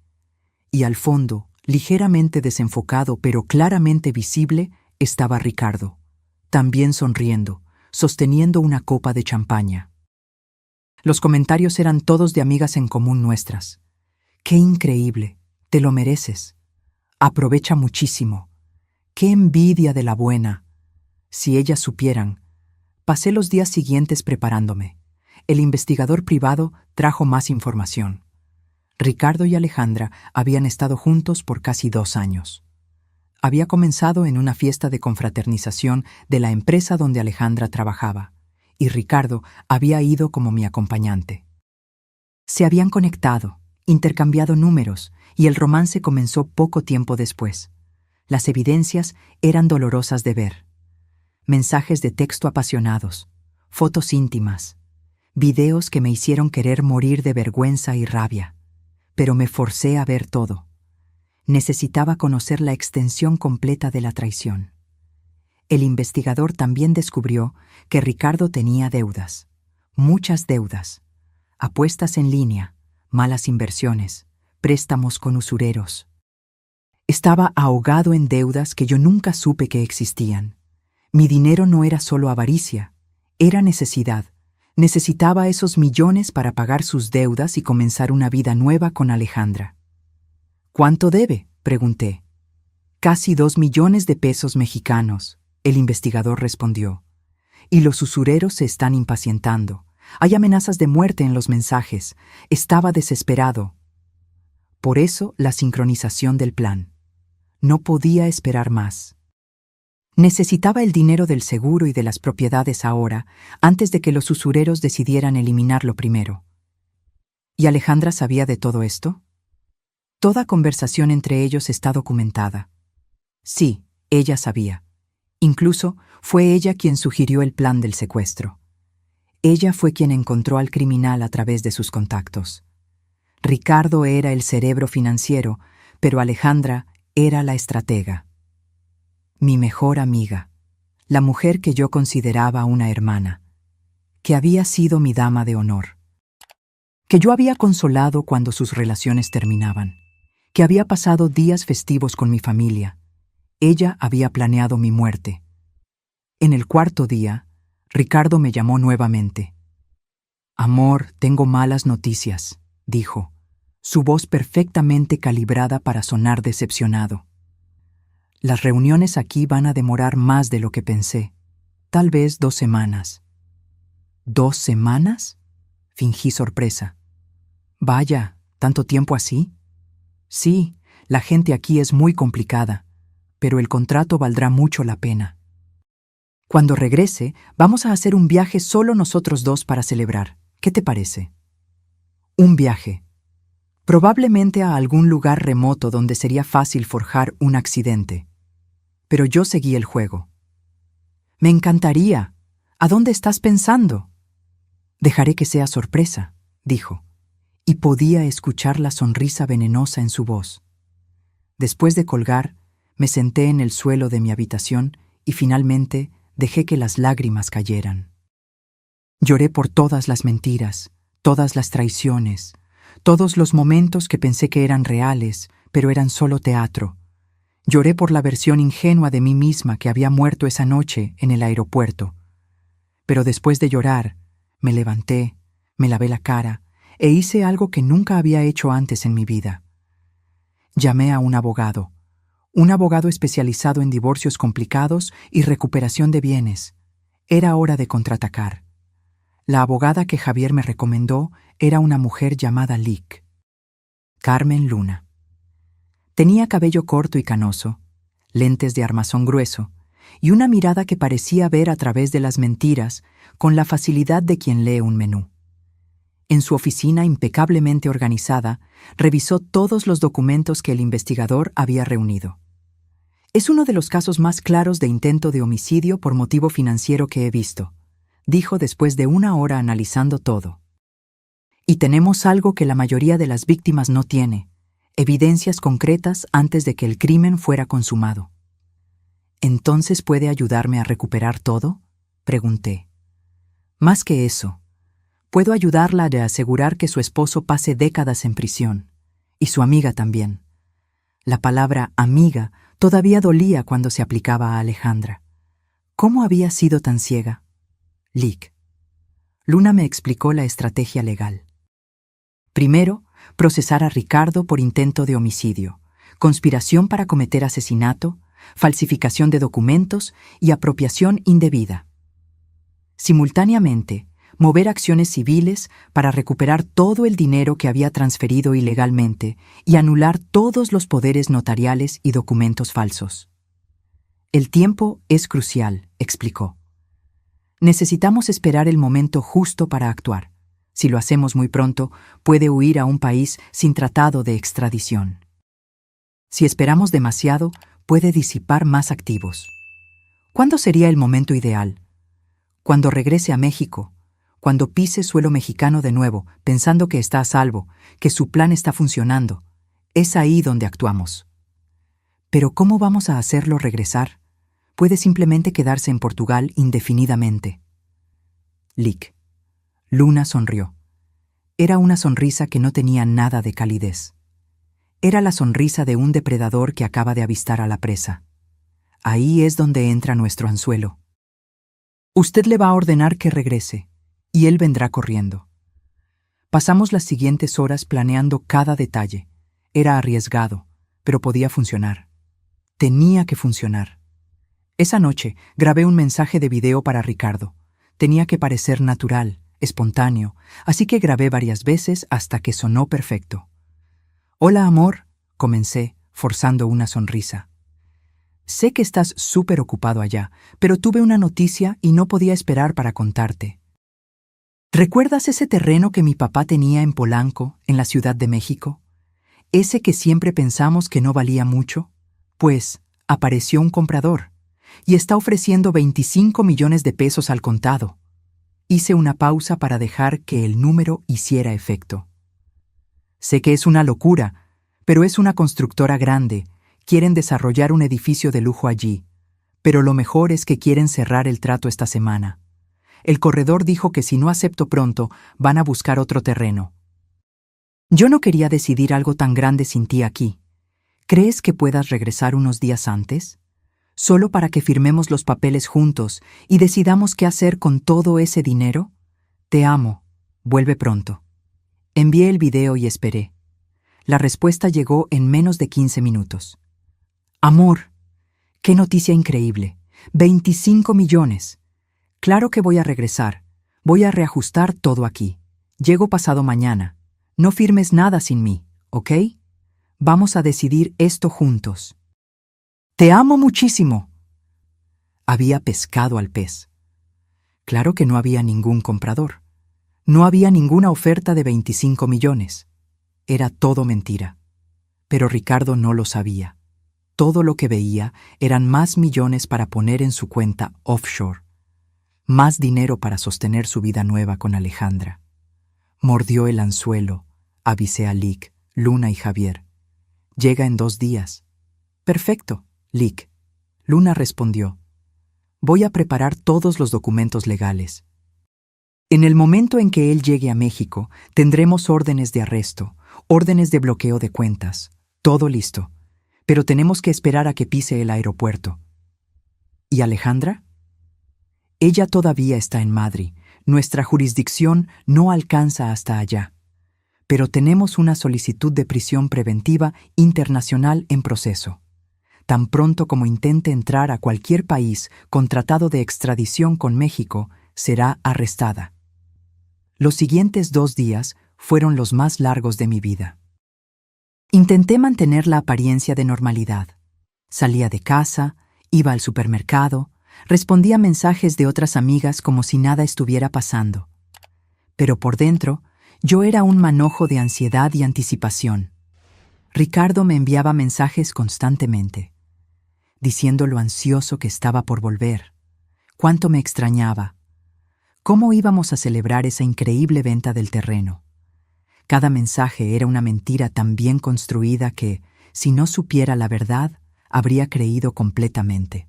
[SPEAKER 1] Y al fondo, ligeramente desenfocado pero claramente visible, estaba Ricardo, también sonriendo, sosteniendo una copa de champaña. Los comentarios eran todos de amigas en común nuestras. ¡Qué increíble! Te lo mereces. Aprovecha muchísimo. ¡Qué envidia de la buena! Si ellas supieran. Pasé los días siguientes preparándome. El investigador privado trajo más información. Ricardo y Alejandra habían estado juntos por casi 2 años. Había comenzado en una fiesta de confraternización de la empresa donde Alejandra trabajaba, y Ricardo había ido como mi acompañante. Se habían conectado, intercambiado números, y el romance comenzó poco tiempo después. Las evidencias eran dolorosas de ver. Mensajes de texto apasionados, fotos íntimas, videos que me hicieron querer morir de vergüenza y rabia. Pero me forcé a ver todo. Necesitaba conocer la extensión completa de la traición. El investigador también descubrió que Ricardo tenía deudas, muchas deudas, apuestas en línea, malas inversiones, préstamos con usureros. Estaba ahogado en deudas que yo nunca supe que existían. Mi dinero no era solo avaricia, era necesidad. Necesitaba esos millones para pagar sus deudas y comenzar una vida nueva con Alejandra. ¿Cuánto debe?, pregunté. Casi 2 millones de pesos mexicanos, el investigador respondió. Y los usureros se están impacientando. Hay amenazas de muerte en los mensajes. Estaba desesperado. Por eso la sincronización del plan. No podía esperar más. Necesitaba el dinero del seguro y de las propiedades ahora, antes de que los usureros decidieran eliminarlo primero. ¿Y Alejandra sabía de todo esto? Toda conversación entre ellos está documentada. Sí, ella sabía. Incluso fue ella quien sugirió el plan del secuestro. Ella fue quien encontró al criminal a través de sus contactos. Ricardo era el cerebro financiero, pero Alejandra era la estratega. Mi mejor amiga, la mujer que yo consideraba una hermana, que había sido mi dama de honor, que yo había consolado cuando sus relaciones terminaban, que había pasado días festivos con mi familia. Ella había planeado mi muerte. En el 4.º día, Ricardo me llamó nuevamente. «Amor, tengo malas noticias», dijo, su voz perfectamente calibrada para sonar decepcionado. Las reuniones aquí van a demorar más de lo que pensé. Tal vez 2 semanas. ¿2 semanas? Fingí sorpresa. Vaya, ¿tanto tiempo así? Sí, la gente aquí es muy complicada, pero el contrato valdrá mucho la pena. Cuando regrese, vamos a hacer un viaje solo nosotros 2 para celebrar. ¿Qué te parece? Un viaje. Probablemente a algún lugar remoto donde sería fácil forjar un accidente. Pero yo seguí el juego. Me encantaría. ¿A dónde estás pensando? Dejaré que sea sorpresa, dijo, y podía escuchar la sonrisa venenosa en su voz. Después de colgar, me senté en el suelo de mi habitación y finalmente dejé que las lágrimas cayeran. Lloré por todas las mentiras, todas las traiciones, todos los momentos que pensé que eran reales, pero eran solo teatro. Lloré por la versión ingenua de mí misma que había muerto esa noche en el aeropuerto. Pero después de llorar, me levanté, me lavé la cara e hice algo que nunca había hecho antes en mi vida. Llamé a un abogado especializado en divorcios complicados y recuperación de bienes. Era hora de contraatacar. La abogada que Javier me recomendó era una mujer llamada Lic. Carmen Luna. Tenía cabello corto y canoso, lentes de armazón grueso y una mirada que parecía ver a través de las mentiras con la facilidad de quien lee un menú. En su oficina impecablemente organizada, revisó todos los documentos que el investigador había reunido. Es uno de los casos más claros de intento de homicidio por motivo financiero que he visto, dijo después de 1 hora analizando todo. Y tenemos algo que la mayoría de las víctimas no tiene: evidencias concretas antes de que el crimen fuera consumado. ¿Entonces puede ayudarme a recuperar todo?, pregunté. Más que eso, puedo ayudarla a asegurar que su esposo pase décadas en prisión. Y su amiga también. La palabra amiga todavía dolía cuando se aplicaba a Alejandra. ¿Cómo había sido tan ciega? Lic. Luna me explicó la estrategia legal. Primero, procesar a Ricardo por intento de homicidio, conspiración para cometer asesinato, falsificación de documentos y apropiación indebida. Simultáneamente, mover acciones civiles para recuperar todo el dinero que había transferido ilegalmente y anular todos los poderes notariales y documentos falsos. El tiempo es crucial, explicó. Necesitamos esperar el momento justo para actuar. Si lo hacemos muy pronto, puede huir a un país sin tratado de extradición. Si esperamos demasiado, puede disipar más activos. ¿Cuándo sería el momento ideal? Cuando regrese a México, cuando pise suelo mexicano de nuevo, pensando que está a salvo, que su plan está funcionando. Es ahí donde actuamos. Pero ¿cómo vamos a hacerlo regresar? Puede simplemente quedarse en Portugal indefinidamente. Lic. Luna sonrió. Era una sonrisa que no tenía nada de calidez. Era la sonrisa de un depredador que acaba de avistar a la presa. Ahí es donde entra nuestro anzuelo. Usted le va a ordenar que regrese, y él vendrá corriendo. Pasamos las siguientes horas planeando cada detalle. Era arriesgado, pero podía funcionar. Tenía que funcionar. Esa noche grabé un mensaje de video para Ricardo. Tenía que parecer natural, espontáneo, así que grabé varias veces hasta que sonó perfecto. «Hola, amor», comencé, forzando una sonrisa. «Sé que estás súper ocupado allá, pero tuve una noticia y no podía esperar para contarte. ¿Recuerdas ese terreno que mi papá tenía en Polanco, en la Ciudad de México? Ese que siempre pensamos que no valía mucho. Pues, apareció un comprador, y está ofreciendo 25 millones de pesos al contado». Hice una pausa para dejar que el número hiciera efecto. Sé que es una locura, pero es una constructora grande. Quieren desarrollar un edificio de lujo allí, pero lo mejor es que quieren cerrar el trato esta semana. El corredor dijo que si no acepto pronto, van a buscar otro terreno. Yo no quería decidir algo tan grande sin ti aquí. ¿Crees que puedas regresar unos días antes? ¿Solo para que firmemos los papeles juntos y decidamos qué hacer con todo ese dinero? Te amo. Vuelve pronto. Envié el video y esperé. La respuesta llegó en menos de 15 minutos. Amor, qué noticia increíble. 25 millones. Claro que voy a regresar. Voy a reajustar todo aquí. Llego pasado mañana. No firmes nada sin mí, ¿ok? Vamos a decidir esto juntos. Te amo muchísimo. Había pescado al pez. Claro que no había ningún comprador. No había ninguna oferta de 25 millones. Era todo mentira. Pero Ricardo no lo sabía. Todo lo que veía eran más millones para poner en su cuenta offshore. Más dinero para sostener su vida nueva con Alejandra. Mordió el anzuelo, avisé a Lic, Luna y Javier. Llega en 2 días. Perfecto, Lic. Luna respondió. Voy a preparar todos los documentos legales. En el momento en que él llegue a México, tendremos órdenes de arresto, órdenes de bloqueo de cuentas, todo listo. Pero tenemos que esperar a que pise el aeropuerto. ¿Y Alejandra? Ella todavía está en Madrid. Nuestra jurisdicción no alcanza hasta allá. Pero tenemos una solicitud de prisión preventiva internacional en proceso. Tan pronto como intente entrar a cualquier país con tratado de extradición con México, será arrestada. Los siguientes 2 días fueron los más largos de mi vida. Intenté mantener la apariencia de normalidad. Salía de casa, iba al supermercado, respondía mensajes de otras amigas como si nada estuviera pasando. Pero por dentro, yo era un manojo de ansiedad y anticipación. Ricardo me enviaba mensajes constantemente, diciendo lo ansioso que estaba por volver, cuánto me extrañaba, cómo íbamos a celebrar esa increíble venta del terreno. Cada mensaje era una mentira tan bien construida que, si no supiera la verdad, habría creído completamente.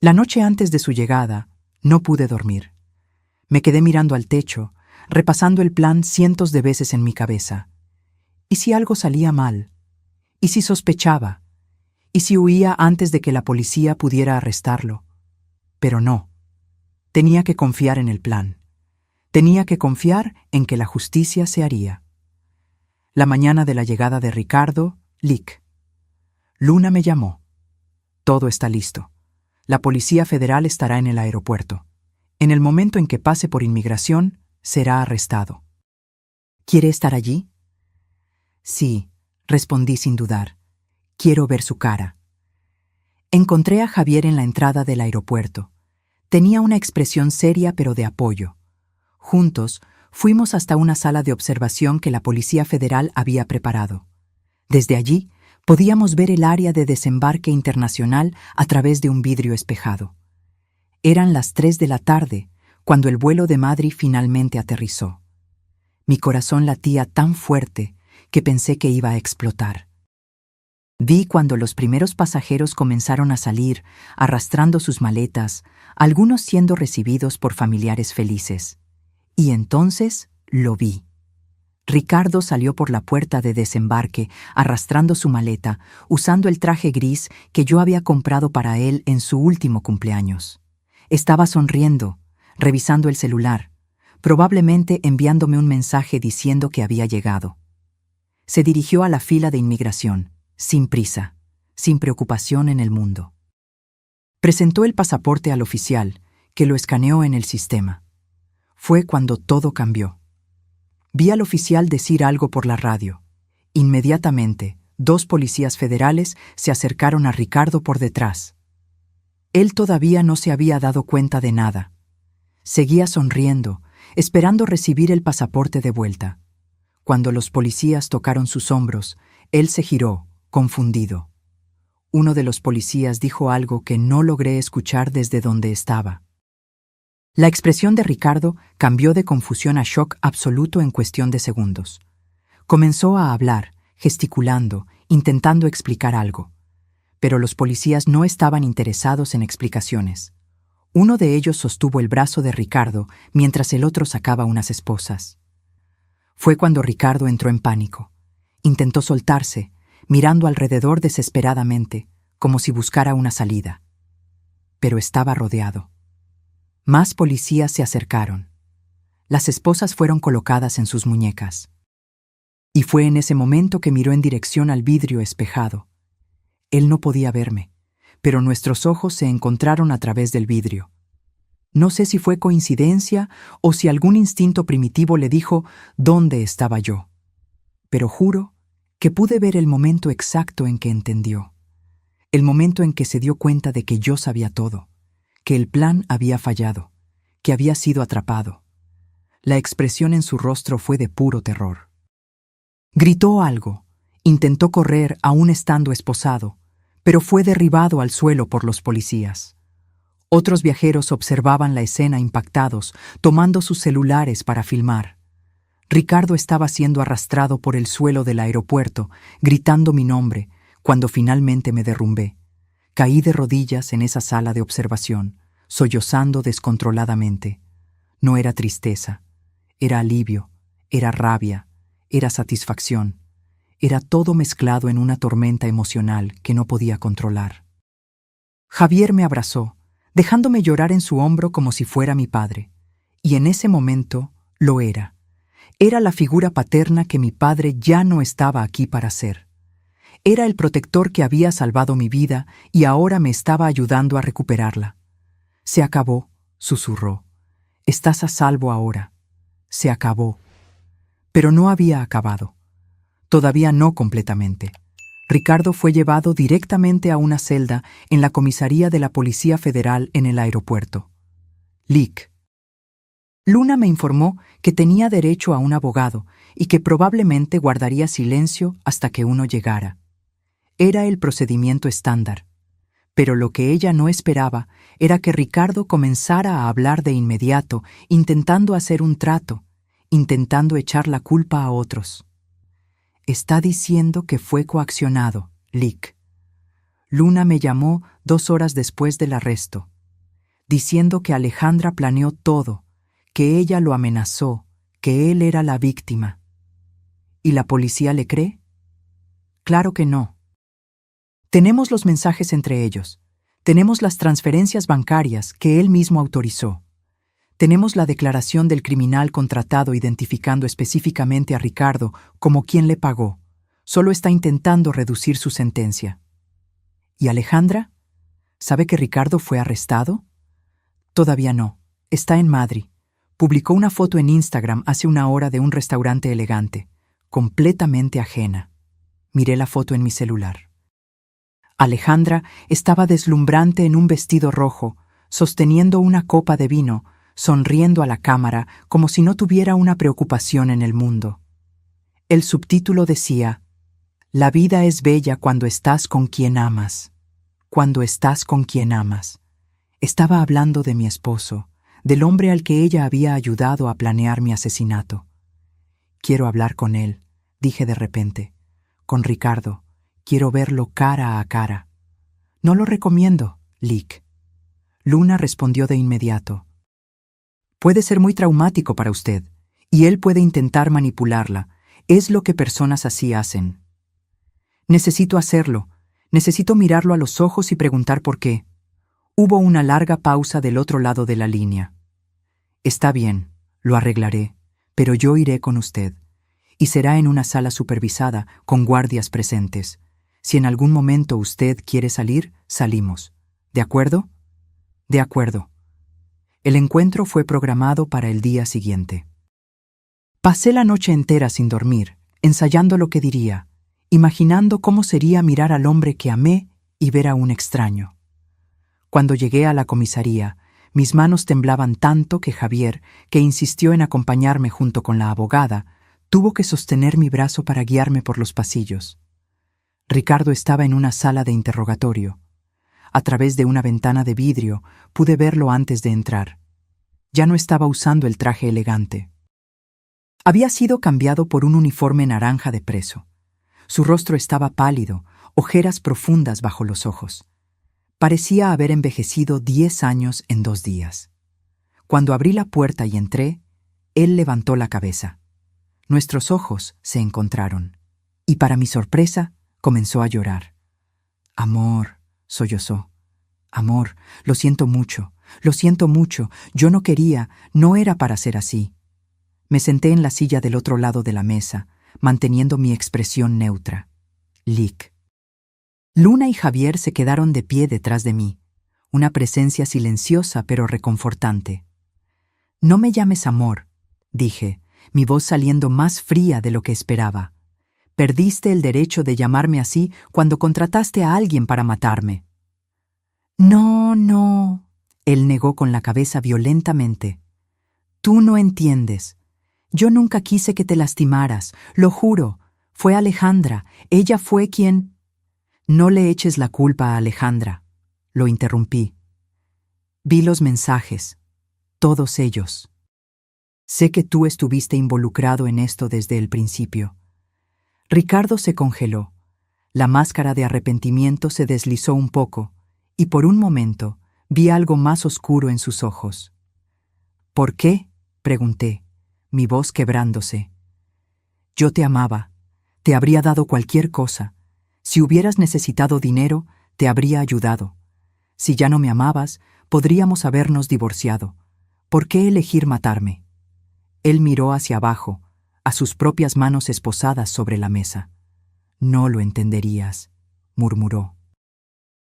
[SPEAKER 1] La noche antes de su llegada, no pude dormir. Me quedé mirando al techo, repasando el plan cientos de veces en mi cabeza. ¿Y si algo salía mal? ¿Y si sospechaba? ¿Y si huía antes de que la policía pudiera arrestarlo? Pero no. Tenía que confiar en el plan. Tenía que confiar en que la justicia se haría. La mañana de la llegada de Ricardo, Lic. Luna me llamó. Todo está listo. La Policía Federal estará en el aeropuerto. En el momento en que pase por inmigración, será arrestado. ¿Quiere estar allí? Sí, respondí sin dudar. Quiero ver su cara. Encontré a Javier en la entrada del aeropuerto. Tenía una expresión seria pero de apoyo. Juntos, fuimos hasta una sala de observación que la Policía Federal había preparado. Desde allí, podíamos ver el área de desembarque internacional a través de un vidrio espejado. Eran las 3 de la tarde, cuando el vuelo de Madrid finalmente aterrizó. Mi corazón latía tan fuerte que pensé que iba a explotar. Vi cuando los primeros pasajeros comenzaron a salir, arrastrando sus maletas, algunos siendo recibidos por familiares felices. Y entonces lo vi. Ricardo salió por la puerta de desembarque, arrastrando su maleta, usando el traje gris que yo había comprado para él en su último cumpleaños. Estaba sonriendo, revisando el celular, probablemente enviándome un mensaje diciendo que había llegado. Se dirigió a la fila de inmigración, sin prisa, sin preocupación en el mundo. Presentó el pasaporte al oficial, que lo escaneó en el sistema. Fue cuando todo cambió. Vi al oficial decir algo por la radio. Inmediatamente, 2 policías federales se acercaron a Ricardo por detrás. Él todavía no se había dado cuenta de nada. Seguía sonriendo, esperando recibir el pasaporte de vuelta. Cuando los policías tocaron sus hombros, él se giró, confundido. Uno de los policías dijo algo que no logré escuchar desde donde estaba. La expresión de Ricardo cambió de confusión a shock absoluto en cuestión de segundos. Comenzó a hablar, gesticulando, intentando explicar algo. Pero los policías no estaban interesados en explicaciones. Uno de ellos sostuvo el brazo de Ricardo mientras el otro sacaba unas esposas. Fue cuando Ricardo entró en pánico. Intentó soltarse, mirando alrededor desesperadamente, como si buscara una salida. Pero estaba rodeado. Más policías se acercaron. Las esposas fueron colocadas en sus muñecas. Y fue en ese momento que miró en dirección al vidrio espejado. Él no podía verme, pero nuestros ojos se encontraron a través del vidrio. No sé si fue coincidencia o si algún instinto primitivo le dijo dónde estaba yo. Pero juro que pude ver el momento exacto en que entendió. El momento en que se dio cuenta de que yo sabía todo, que el plan había fallado, que había sido atrapado. La expresión en su rostro fue de puro terror. Gritó algo, intentó correr aún estando esposado, pero fue derribado al suelo por los policías. Otros viajeros observaban la escena impactados, tomando sus celulares para filmar. Ricardo estaba siendo arrastrado por el suelo del aeropuerto, gritando mi nombre, cuando finalmente me derrumbé. Caí de rodillas en esa sala de observación, sollozando descontroladamente. No era tristeza, era alivio, era rabia, era satisfacción. Era todo mezclado en una tormenta emocional que no podía controlar. Javier me abrazó, dejándome llorar en su hombro como si fuera mi padre. Y en ese momento lo era. Era la figura paterna que mi padre ya no estaba aquí para ser. Era el protector que había salvado mi vida y ahora me estaba ayudando a recuperarla. Se acabó, susurró. Estás a salvo ahora. Se acabó. Pero no había acabado. Todavía no completamente. Ricardo fue llevado directamente a una celda en la comisaría de la Policía Federal en el aeropuerto. Lic. Luna me informó que tenía derecho a un abogado y que probablemente guardaría silencio hasta que uno llegara. Era el procedimiento estándar. Pero lo que ella no esperaba era que Ricardo comenzara a hablar de inmediato, intentando hacer un trato, intentando echar la culpa a otros. Está diciendo que fue coaccionado, Lic. Luna me llamó 2 horas después del arresto, diciendo que Alejandra planeó todo, que ella lo amenazó, que él era la víctima. ¿Y la policía le cree? Claro que no. Tenemos los mensajes entre ellos. Tenemos las transferencias bancarias que él mismo autorizó. Tenemos la declaración del criminal contratado identificando específicamente a Ricardo como quien le pagó. Solo está intentando reducir su sentencia. ¿Y Alejandra? ¿Sabe que Ricardo fue arrestado? Todavía no. Está en Madrid. Publicó una foto en Instagram hace una hora de un restaurante elegante, completamente ajena. Miré la foto en mi celular. Alejandra estaba deslumbrante en un vestido rojo, sosteniendo una copa de vino, sonriendo a la cámara como si no tuviera una preocupación en el mundo. El subtítulo decía: La vida es bella cuando estás con quien amas. Cuando estás con quien amas. Estaba hablando de mi esposo, del hombre al que ella había ayudado a planear mi asesinato. Quiero hablar con él, dije de repente. Con Ricardo. Quiero verlo cara a cara. No lo recomiendo, Lick. Luna respondió de inmediato. Puede ser muy traumático para usted, y él puede intentar manipularla. Es lo que personas así hacen. Necesito hacerlo. Necesito mirarlo a los ojos y preguntar por qué. Hubo una larga pausa del otro lado de la línea. Está bien, lo arreglaré, pero yo iré con usted. Y será en una sala supervisada, con guardias presentes. Si en algún momento usted quiere salir, salimos. ¿De acuerdo? De acuerdo. El encuentro fue programado para el día siguiente. Pasé la noche entera sin dormir, ensayando lo que diría, imaginando cómo sería mirar al hombre que amé y ver a un extraño. Cuando llegué a la comisaría, mis manos temblaban tanto que Javier, que insistió en acompañarme junto con la abogada, tuvo que sostener mi brazo para guiarme por los pasillos. Ricardo estaba en una sala de interrogatorio. A través de una ventana de vidrio pude verlo antes de entrar. Ya no estaba usando el traje elegante. Había sido cambiado por un uniforme naranja de preso. Su rostro estaba pálido, ojeras profundas bajo los ojos. Parecía haber envejecido 10 años en 2 días. Cuando abrí la puerta y entré, él levantó la cabeza. Nuestros ojos se encontraron, y para mi sorpresa, comenzó a llorar. Amor, sollozó. Amor, lo siento mucho, yo no quería, no era para ser así. Me senté en la silla del otro lado de la mesa, manteniendo mi expresión neutra. Lick. Luna y Javier se quedaron de pie detrás de mí, una presencia silenciosa pero reconfortante. No me llames amor, dije, mi voz saliendo más fría de lo que esperaba. Perdiste el derecho de llamarme así cuando contrataste a alguien para matarme. No, no, él negó con la cabeza violentamente. Tú no entiendes. Yo nunca quise que te lastimaras, lo juro. Fue Alejandra, ella fue quien... No le eches la culpa a Alejandra, lo interrumpí. Vi los mensajes, todos ellos. Sé que tú estuviste involucrado en esto desde el principio. Ricardo se congeló. La máscara de arrepentimiento se deslizó un poco, y por un momento vi algo más oscuro en sus ojos. ¿Por qué?, pregunté, mi voz quebrándose. Yo te amaba, te habría dado cualquier cosa. Si hubieras necesitado dinero, te habría ayudado. Si ya no me amabas, podríamos habernos divorciado. ¿Por qué elegir matarme? Él miró hacia abajo, a sus propias manos esposadas sobre la mesa. No lo entenderías, murmuró.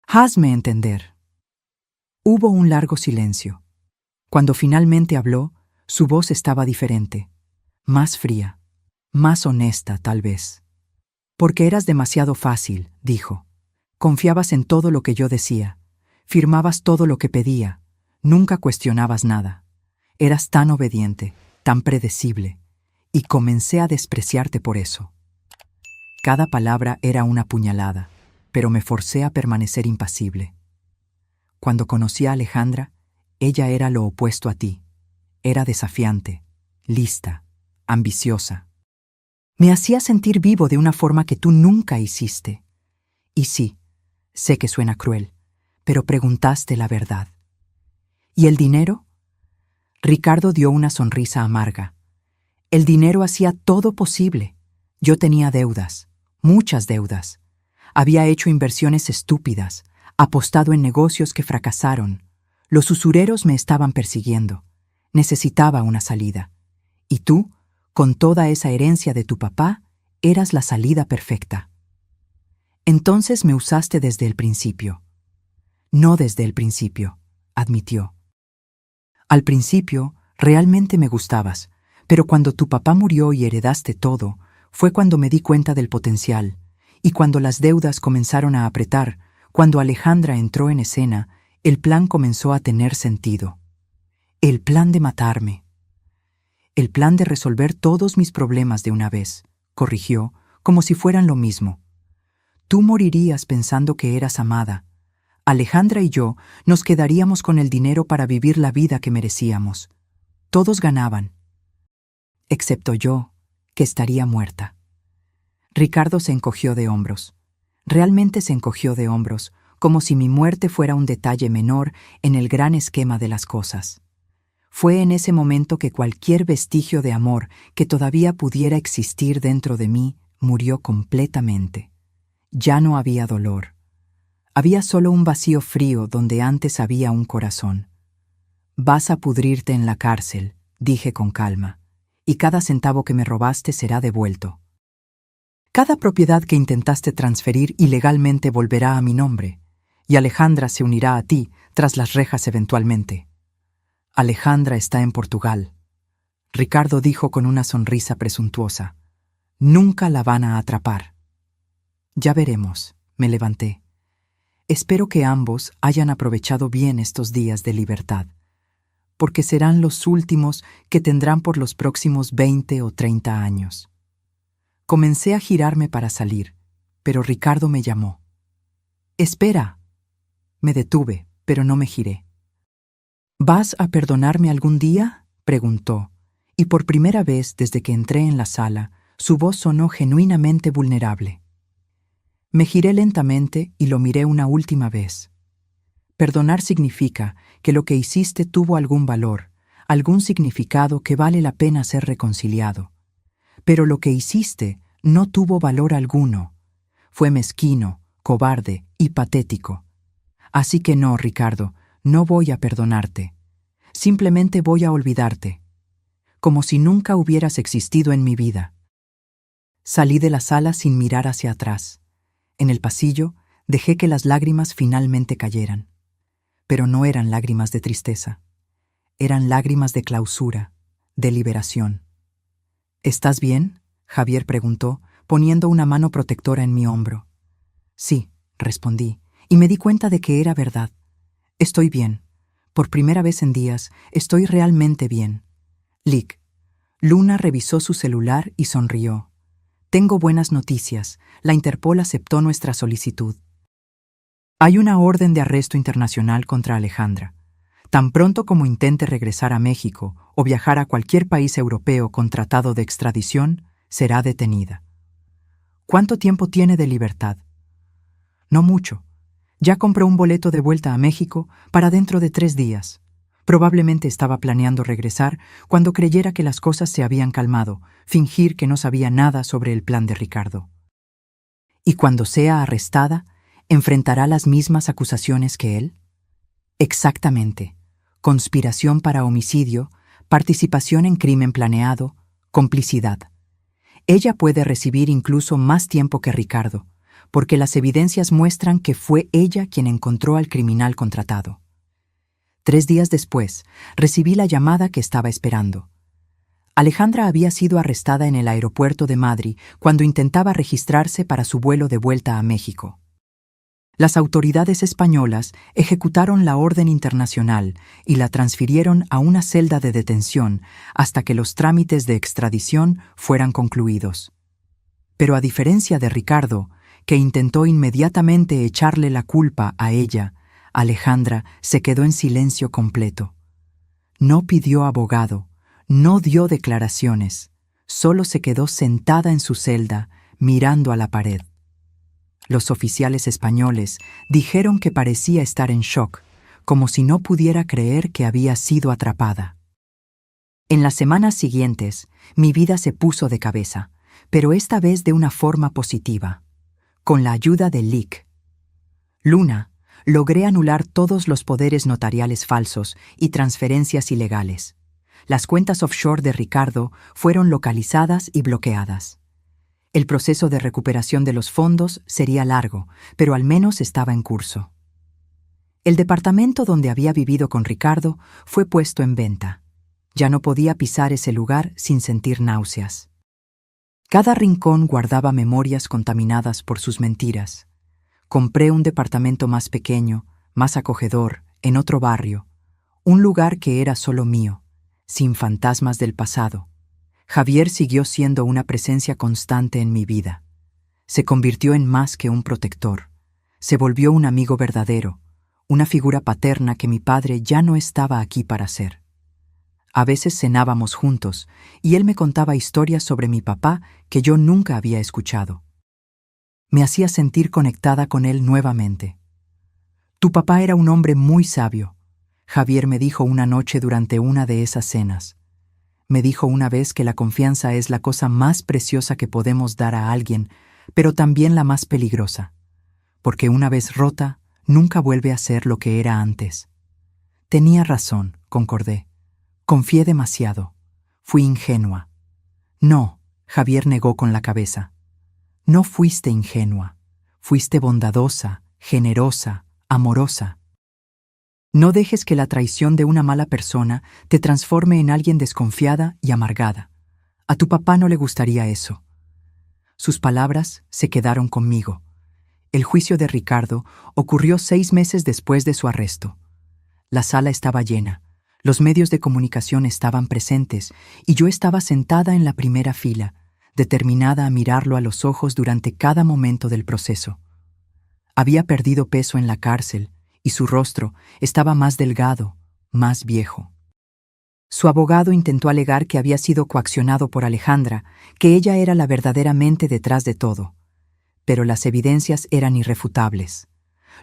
[SPEAKER 1] Hazme entender. Hubo un largo silencio. Cuando finalmente habló, su voz estaba diferente, más fría, más honesta, tal vez. Porque eras demasiado fácil, dijo. Confiabas en todo lo que yo decía. Firmabas todo lo que pedía. Nunca cuestionabas nada. Eras tan obediente, tan predecible. Y comencé a despreciarte por eso. Cada palabra era una puñalada, pero me forcé a permanecer impasible. Cuando conocí a Alejandra, ella era lo opuesto a ti. Era desafiante, lista, ambiciosa. Me hacía sentir vivo de una forma que tú nunca hiciste. Y sí, sé que suena cruel, pero preguntaste la verdad. ¿Y el dinero? Ricardo dio una sonrisa amarga. El dinero hacía todo posible. Yo tenía deudas, muchas deudas. Había hecho inversiones estúpidas, apostado en negocios que fracasaron. Los usureros me estaban persiguiendo. Necesitaba una salida. Y tú, con toda esa herencia de tu papá, eras la salida perfecta. Entonces me usaste desde el principio. No desde el principio, admitió. Al principio, realmente me gustabas, pero cuando tu papá murió y heredaste todo, fue cuando me di cuenta del potencial, y cuando las deudas comenzaron a apretar, cuando Alejandra entró en escena, el plan comenzó a tener sentido. El plan de matarme. El plan de resolver todos mis problemas de una vez, corrigió, como si fueran lo mismo. Tú morirías pensando que eras amada. Alejandra y yo nos quedaríamos con el dinero para vivir la vida que merecíamos. Todos ganaban. Excepto yo, que estaría muerta. Ricardo se encogió de hombros. Realmente se encogió de hombros, como si mi muerte fuera un detalle menor en el gran esquema de las cosas. Fue en ese momento que cualquier vestigio de amor que todavía pudiera existir dentro de mí murió completamente. Ya no había dolor. Había solo un vacío frío donde antes había un corazón. Vas a pudrirte en la cárcel, dije con calma, y cada centavo que me robaste será devuelto. Cada propiedad que intentaste transferir ilegalmente volverá a mi nombre, y Alejandra se unirá a ti tras las rejas eventualmente. Alejandra está en Portugal. Ricardo dijo con una sonrisa presuntuosa. Nunca la van a atrapar. Ya veremos, me levanté. Espero que ambos hayan aprovechado bien estos días de libertad, porque serán los últimos que tendrán por los próximos 20 o 30 años. Comencé a girarme para salir, pero Ricardo me llamó. «Espera». Me detuve, pero no me giré. «¿Vas a perdonarme algún día?», preguntó, y por primera vez desde que entré en la sala, su voz sonó genuinamente vulnerable. Me giré lentamente y lo miré una última vez. Perdonar significa que lo que hiciste tuvo algún valor, algún significado que vale la pena ser reconciliado. Pero lo que hiciste no tuvo valor alguno. Fue mezquino, cobarde y patético. Así que no, Ricardo, no voy a perdonarte. Simplemente voy a olvidarte. Como si nunca hubieras existido en mi vida. Salí de la sala sin mirar hacia atrás. En el pasillo, dejé que las lágrimas finalmente cayeran. Pero no eran lágrimas de tristeza. Eran lágrimas de clausura, de liberación. «¿Estás bien?», Javier preguntó, poniendo una mano protectora en mi hombro. «Sí», respondí, y me di cuenta de que era verdad. «Estoy bien. Por primera vez en días, estoy realmente bien». «Lick». Luna revisó su celular y sonrió. «Tengo buenas noticias. La Interpol aceptó nuestra solicitud. Hay una orden de arresto internacional contra Alejandra. Tan pronto como intente regresar a México o viajar a cualquier país europeo con tratado de extradición, será detenida». «¿Cuánto tiempo tiene de libertad?» «No mucho. Ya compró un boleto de vuelta a México para dentro de 3 días. Probablemente estaba planeando regresar cuando creyera que las cosas se habían calmado, fingir que no sabía nada sobre el plan de Ricardo. Y cuando sea arrestada, ¿enfrentará las mismas acusaciones que él? Exactamente. Conspiración para homicidio, participación en crimen planeado, complicidad. Ella puede recibir incluso más tiempo que Ricardo, porque las evidencias muestran que fue ella quien encontró al criminal contratado. 3 días después, recibí la llamada que estaba esperando. Alejandra había sido arrestada en el aeropuerto de Madrid cuando intentaba registrarse para su vuelo de vuelta a México. Las autoridades españolas ejecutaron la orden internacional y la transfirieron a una celda de detención hasta que los trámites de extradición fueran concluidos. Pero a diferencia de Ricardo, que intentó inmediatamente echarle la culpa a ella, Alejandra se quedó en silencio completo. No pidió abogado, no dio declaraciones, solo se quedó sentada en su celda, mirando a la pared. Los oficiales españoles dijeron que parecía estar en shock, como si no pudiera creer que había sido atrapada. En las semanas siguientes, mi vida se puso de cabeza. pero esta vez de una forma positiva, con la ayuda de Lick. Luna, logré anular todos los poderes notariales falsos y transferencias ilegales. Las cuentas offshore de Ricardo fueron localizadas y bloqueadas. El proceso de recuperación de los fondos sería largo, pero al menos estaba en curso. El departamento donde había vivido con Ricardo fue puesto en venta. Ya no podía pisar ese lugar sin sentir náuseas. Cada rincón guardaba memorias contaminadas por sus mentiras. Compré un departamento más pequeño, más acogedor, en otro barrio, un lugar que era solo mío, sin fantasmas del pasado. Javier siguió siendo una presencia constante en mi vida. Se convirtió en más que un protector. Se volvió un amigo verdadero, una figura paterna que mi padre ya no estaba aquí para ser. A veces cenábamos juntos y él me contaba historias sobre mi papá que yo nunca había escuchado. Me hacía sentir conectada con él nuevamente. Tu papá era un hombre muy sabio, Javier me dijo una noche durante una de esas cenas. Me dijo una vez que la confianza es la cosa más preciosa que podemos dar a alguien, pero también la más peligrosa, porque una vez rota, nunca vuelve a ser lo que era antes. Tenía razón, concordé. Confié demasiado. Fui ingenua. No, Javier negó con la cabeza. No fuiste ingenua. Fuiste bondadosa, generosa, amorosa. No dejes que la traición de una mala persona te transforme en alguien desconfiada y amargada. A tu papá no le gustaría eso. Sus palabras se quedaron conmigo. El juicio de Ricardo ocurrió 6 meses después de su arresto. La sala estaba llena, los medios de comunicación estaban presentes y yo estaba sentada en la primera fila, determinada a mirarlo a los ojos durante cada momento del proceso. Había perdido peso en la cárcel y su rostro estaba más delgado, más viejo. Su abogado intentó alegar que había sido coaccionado por Alejandra, que ella era la verdadera mente detrás de todo. Pero las evidencias eran irrefutables.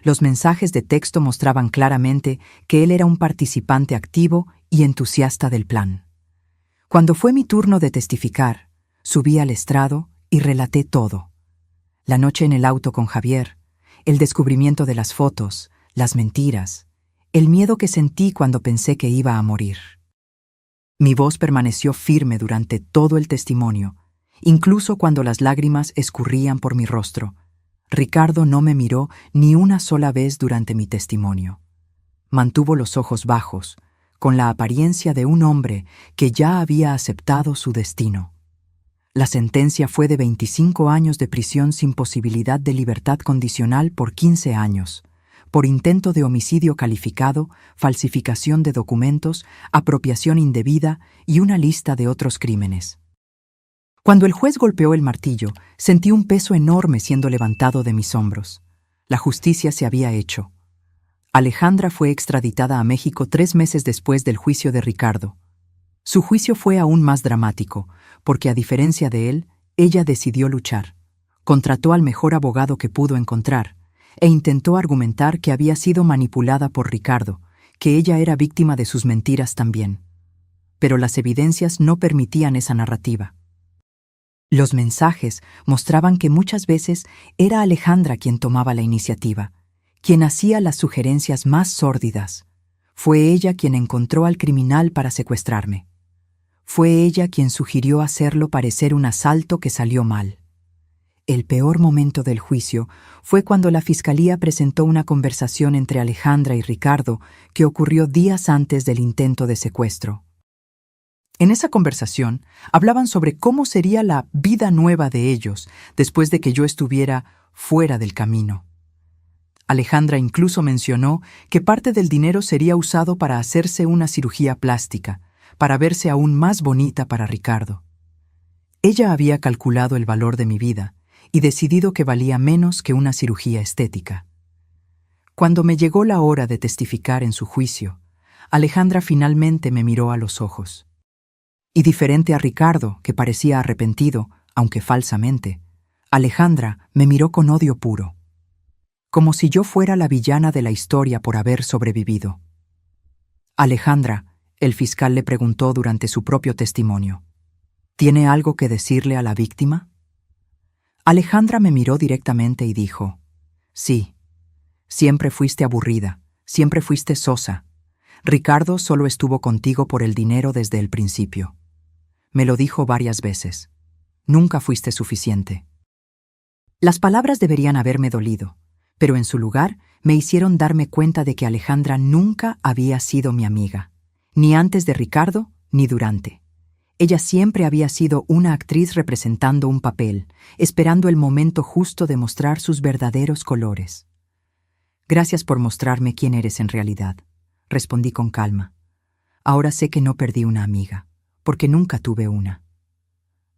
[SPEAKER 1] Los mensajes de texto mostraban claramente que él era un participante activo y entusiasta del plan. Cuando fue mi turno de testificar, subí al estrado y relaté todo. La noche en el auto con Javier, el descubrimiento de las fotos, las mentiras, el miedo que sentí cuando pensé que iba a morir. Mi voz permaneció firme durante todo el testimonio, incluso cuando las lágrimas escurrían por mi rostro. Ricardo no me miró ni una sola vez durante mi testimonio. Mantuvo los ojos bajos, con la apariencia de un hombre que ya había aceptado su destino. La sentencia fue de 25 años de prisión sin posibilidad de libertad condicional por 15 años, por intento de homicidio calificado, falsificación de documentos, apropiación indebida y una lista de otros crímenes. Cuando el juez golpeó el martillo, sentí un peso enorme siendo levantado de mis hombros. La justicia se había hecho. Alejandra fue extraditada a México 3 meses después del juicio de Ricardo. Su juicio fue aún más dramático, porque a diferencia de él, ella decidió luchar. Contrató al mejor abogado que pudo encontrar, e intentó argumentar que había sido manipulada por Ricardo, que ella era víctima de sus mentiras también. Pero las evidencias no permitían esa narrativa. Los mensajes mostraban que muchas veces era Alejandra quien tomaba la iniciativa, quien hacía las sugerencias más sórdidas. Fue ella quien encontró al criminal para secuestrarme. Fue ella quien sugirió hacerlo parecer un asalto que salió mal. El peor momento del juicio fue cuando la fiscalía presentó una conversación entre Alejandra y Ricardo que ocurrió días antes del intento de secuestro. En esa conversación hablaban sobre cómo sería la vida nueva de ellos después de que yo estuviera fuera del camino. Alejandra incluso mencionó que parte del dinero sería usado para hacerse una cirugía plástica, para verse aún más bonita para Ricardo. Ella había calculado el valor de mi vida y decidido que valía menos que una cirugía estética. Cuando me llegó la hora de testificar en su juicio, Alejandra finalmente me miró a los ojos. Y diferente a Ricardo, que parecía arrepentido, aunque falsamente, Alejandra me miró con odio puro, como si yo fuera la villana de la historia por haber sobrevivido. Alejandra, el fiscal le preguntó durante su propio testimonio, ¿Tiene algo que decirle a la víctima? Alejandra me miró directamente y dijo, sí, siempre fuiste aburrida, siempre fuiste sosa. Ricardo solo estuvo contigo por el dinero desde el principio. Me lo dijo varias veces. Nunca fuiste suficiente. Las palabras deberían haberme dolido, pero en su lugar me hicieron darme cuenta de que Alejandra nunca había sido mi amiga, ni antes de Ricardo ni durante. Ella siempre había sido una actriz representando un papel, esperando el momento justo de mostrar sus verdaderos colores. Gracias por mostrarme quién eres en realidad, respondí con calma. Ahora sé que no perdí una amiga, porque nunca tuve una.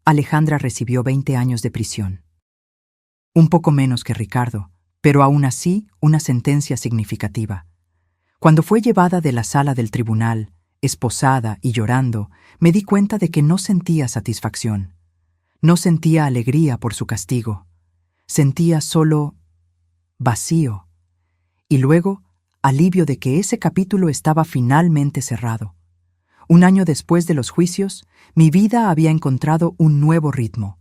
[SPEAKER 1] Alejandra recibió 20 años de prisión. Un poco menos que Ricardo, pero aún así una sentencia significativa. Cuando fue llevada de la sala del tribunal, esposada y llorando, me di cuenta de que no sentía satisfacción. No sentía alegría por su castigo. Sentía solo vacío. Y luego, alivio de que ese capítulo estaba finalmente cerrado. Un año después de los juicios, mi vida había encontrado un nuevo ritmo.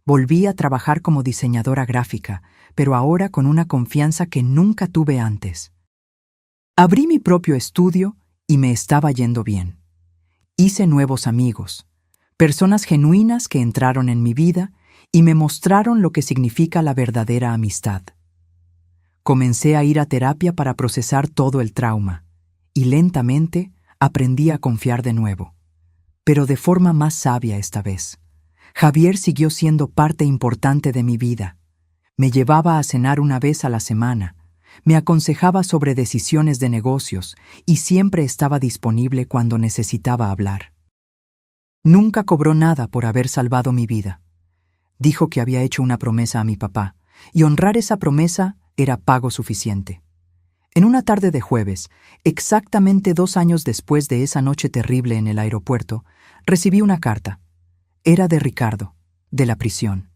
[SPEAKER 1] Volví a trabajar como diseñadora gráfica, pero ahora con una confianza que nunca tuve antes. Abrí mi propio estudio y me estaba yendo bien. Hice nuevos amigos, personas genuinas que entraron en mi vida y me mostraron lo que significa la verdadera amistad. Comencé a ir a terapia para procesar todo el trauma, y lentamente aprendí a confiar de nuevo, pero de forma más sabia esta vez. Javier siguió siendo parte importante de mi vida. Me llevaba a cenar una vez a la semana, me aconsejaba sobre decisiones de negocios y siempre estaba disponible cuando necesitaba hablar. Nunca cobró nada por haber salvado mi vida. Dijo que había hecho una promesa a mi papá, y honrar esa promesa era pago suficiente. En una tarde de jueves, exactamente 2 años después de esa noche terrible en el aeropuerto, recibí una carta. Era de Ricardo, de la prisión.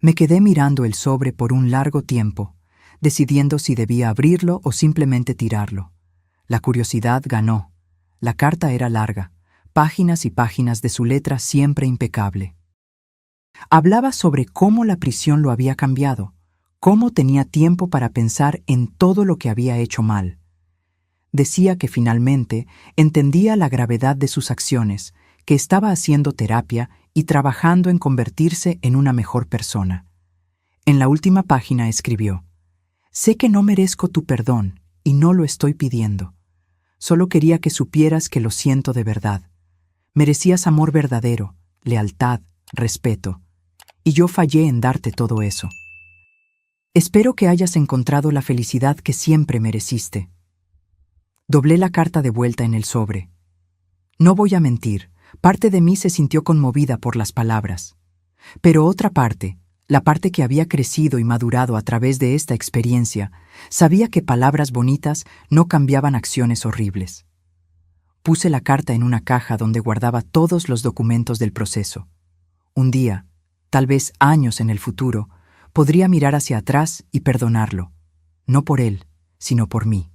[SPEAKER 1] Me quedé mirando el sobre por un largo tiempo, decidiendo si debía abrirlo o simplemente tirarlo. La curiosidad ganó. La carta era larga, páginas y páginas de su letra siempre impecable. Hablaba sobre cómo la prisión lo había cambiado, cómo tenía tiempo para pensar en todo lo que había hecho mal. Decía que finalmente entendía la gravedad de sus acciones, que estaba haciendo terapia y trabajando en convertirse en una mejor persona. En la última página escribió: «Sé que no merezco tu perdón y no lo estoy pidiendo. Solo quería que supieras que lo siento de verdad. Merecías amor verdadero, lealtad, respeto, y yo fallé en darte todo eso. Espero que hayas encontrado la felicidad que siempre mereciste». Doblé la carta de vuelta en el sobre. No voy a mentir, parte de mí se sintió conmovida por las palabras. Pero otra parte, la parte que había crecido y madurado a través de esta experiencia, sabía que palabras bonitas no cambiaban acciones horribles. Puse la carta en una caja donde guardaba todos los documentos del proceso. Un día, tal vez años en el futuro, podría mirar hacia atrás y perdonarlo, no por él, sino por mí,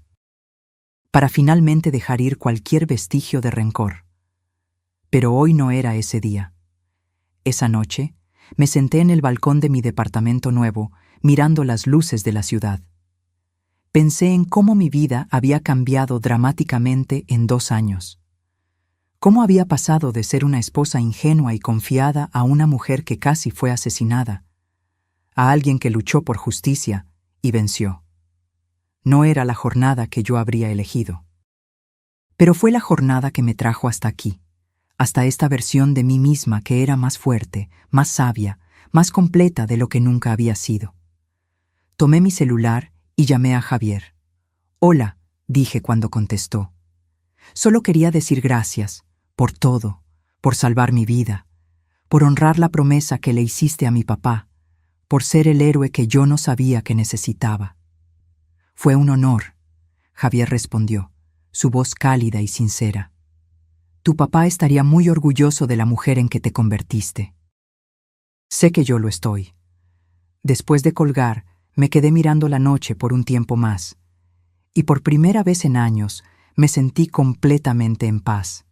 [SPEAKER 1] para finalmente dejar ir cualquier vestigio de rencor. Pero hoy no era ese día. Esa noche, me senté en el balcón de mi departamento nuevo, mirando las luces de la ciudad. Pensé en cómo mi vida había cambiado dramáticamente en 2 años. Cómo había pasado de ser una esposa ingenua y confiada a una mujer que casi fue asesinada, a alguien que luchó por justicia y venció. No era la jornada que yo habría elegido. Pero fue la jornada que me trajo hasta aquí, hasta esta versión de mí misma que era más fuerte, más sabia, más completa de lo que nunca había sido. Tomé mi celular y llamé a Javier. «Hola», dije cuando contestó. «Solo quería decir gracias, por todo, por salvar mi vida, por honrar la promesa que le hiciste a mi papá, por ser el héroe que yo no sabía que necesitaba». «Fue un honor», Javier respondió, su voz cálida y sincera. «Tu papá estaría muy orgulloso de la mujer en que te convertiste». «Sé que yo lo estoy». Después de colgar, me quedé mirando la noche por un tiempo más, y por primera vez en años me sentí completamente en paz.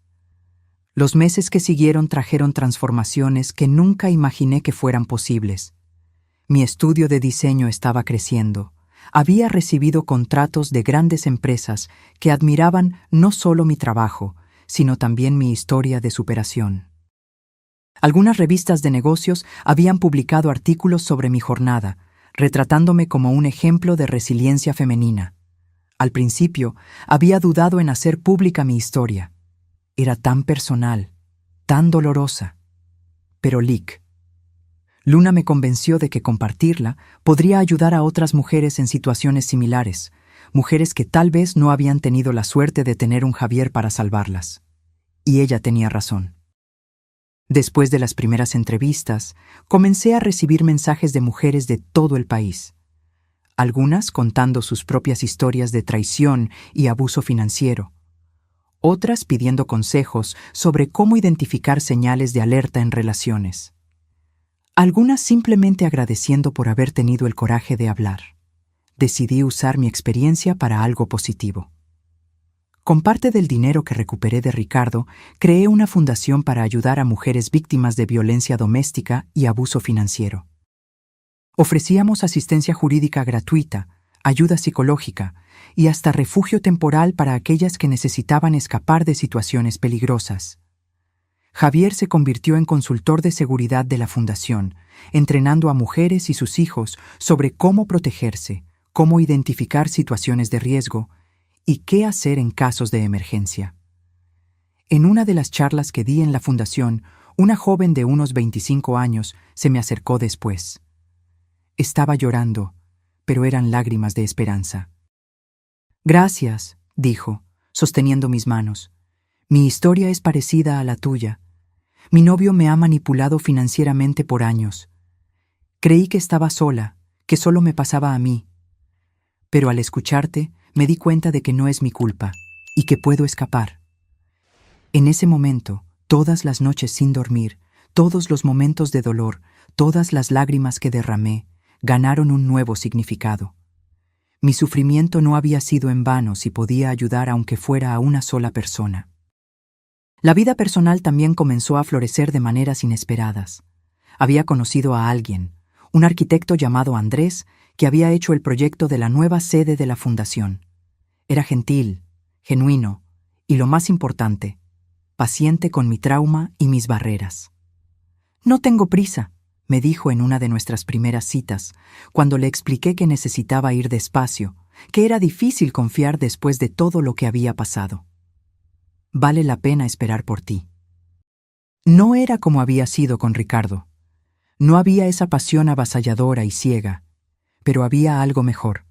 [SPEAKER 1] Los meses que siguieron trajeron transformaciones que nunca imaginé que fueran posibles. Mi estudio de diseño estaba creciendo. Había recibido contratos de grandes empresas que admiraban no solo mi trabajo, sino también mi historia de superación. Algunas revistas de negocios habían publicado artículos sobre mi jornada, retratándome como un ejemplo de resiliencia femenina. Al principio, había dudado en hacer pública mi historia. Era tan personal, tan dolorosa. Pero Luna me convenció de que compartirla podría ayudar a otras mujeres en situaciones similares, mujeres que tal vez no habían tenido la suerte de tener un Javier para salvarlas. Y ella tenía razón. Después de las primeras entrevistas, comencé a recibir mensajes de mujeres de todo el país. Algunas contando sus propias historias de traición y abuso financiero. Otras pidiendo consejos sobre cómo identificar señales de alerta en relaciones. Algunas simplemente agradeciendo por haber tenido el coraje de hablar. Decidí usar mi experiencia para algo positivo. Con parte del dinero que recuperé de Ricardo, creé una fundación para ayudar a mujeres víctimas de violencia doméstica y abuso financiero. Ofrecíamos asistencia jurídica gratuita, ayuda psicológica y hasta refugio temporal para aquellas que necesitaban escapar de situaciones peligrosas. Javier se convirtió en consultor de seguridad de la fundación, entrenando a mujeres y sus hijos sobre cómo protegerse, cómo identificar situaciones de riesgo y qué hacer en casos de emergencia. En una de las charlas que di en la fundación, una joven de unos 25 años se me acercó después. Estaba llorando, pero eran lágrimas de esperanza. «Gracias», dijo, sosteniendo mis manos. «Mi historia es parecida a la tuya. Mi novio me ha manipulado financieramente por años. Creí que estaba sola, que solo me pasaba a mí. Pero al escucharte, me di cuenta de que no es mi culpa y que puedo escapar». En ese momento, todas las noches sin dormir, todos los momentos de dolor, todas las lágrimas que derramé, ganaron un nuevo significado. Mi sufrimiento no había sido en vano si podía ayudar aunque fuera a una sola persona. La vida personal también comenzó a florecer de maneras inesperadas. Había conocido a alguien, un arquitecto llamado Andrés, que había hecho el proyecto de la nueva sede de la fundación. Era gentil, genuino y, lo más importante, paciente con mi trauma y mis barreras. «No tengo prisa», me dijo en una de nuestras primeras citas, cuando le expliqué que necesitaba ir despacio, que era difícil confiar después de todo lo que había pasado. «Vale la pena esperar por ti». No era como había sido con Ricardo. No había esa pasión avasalladora y ciega, pero había algo mejor.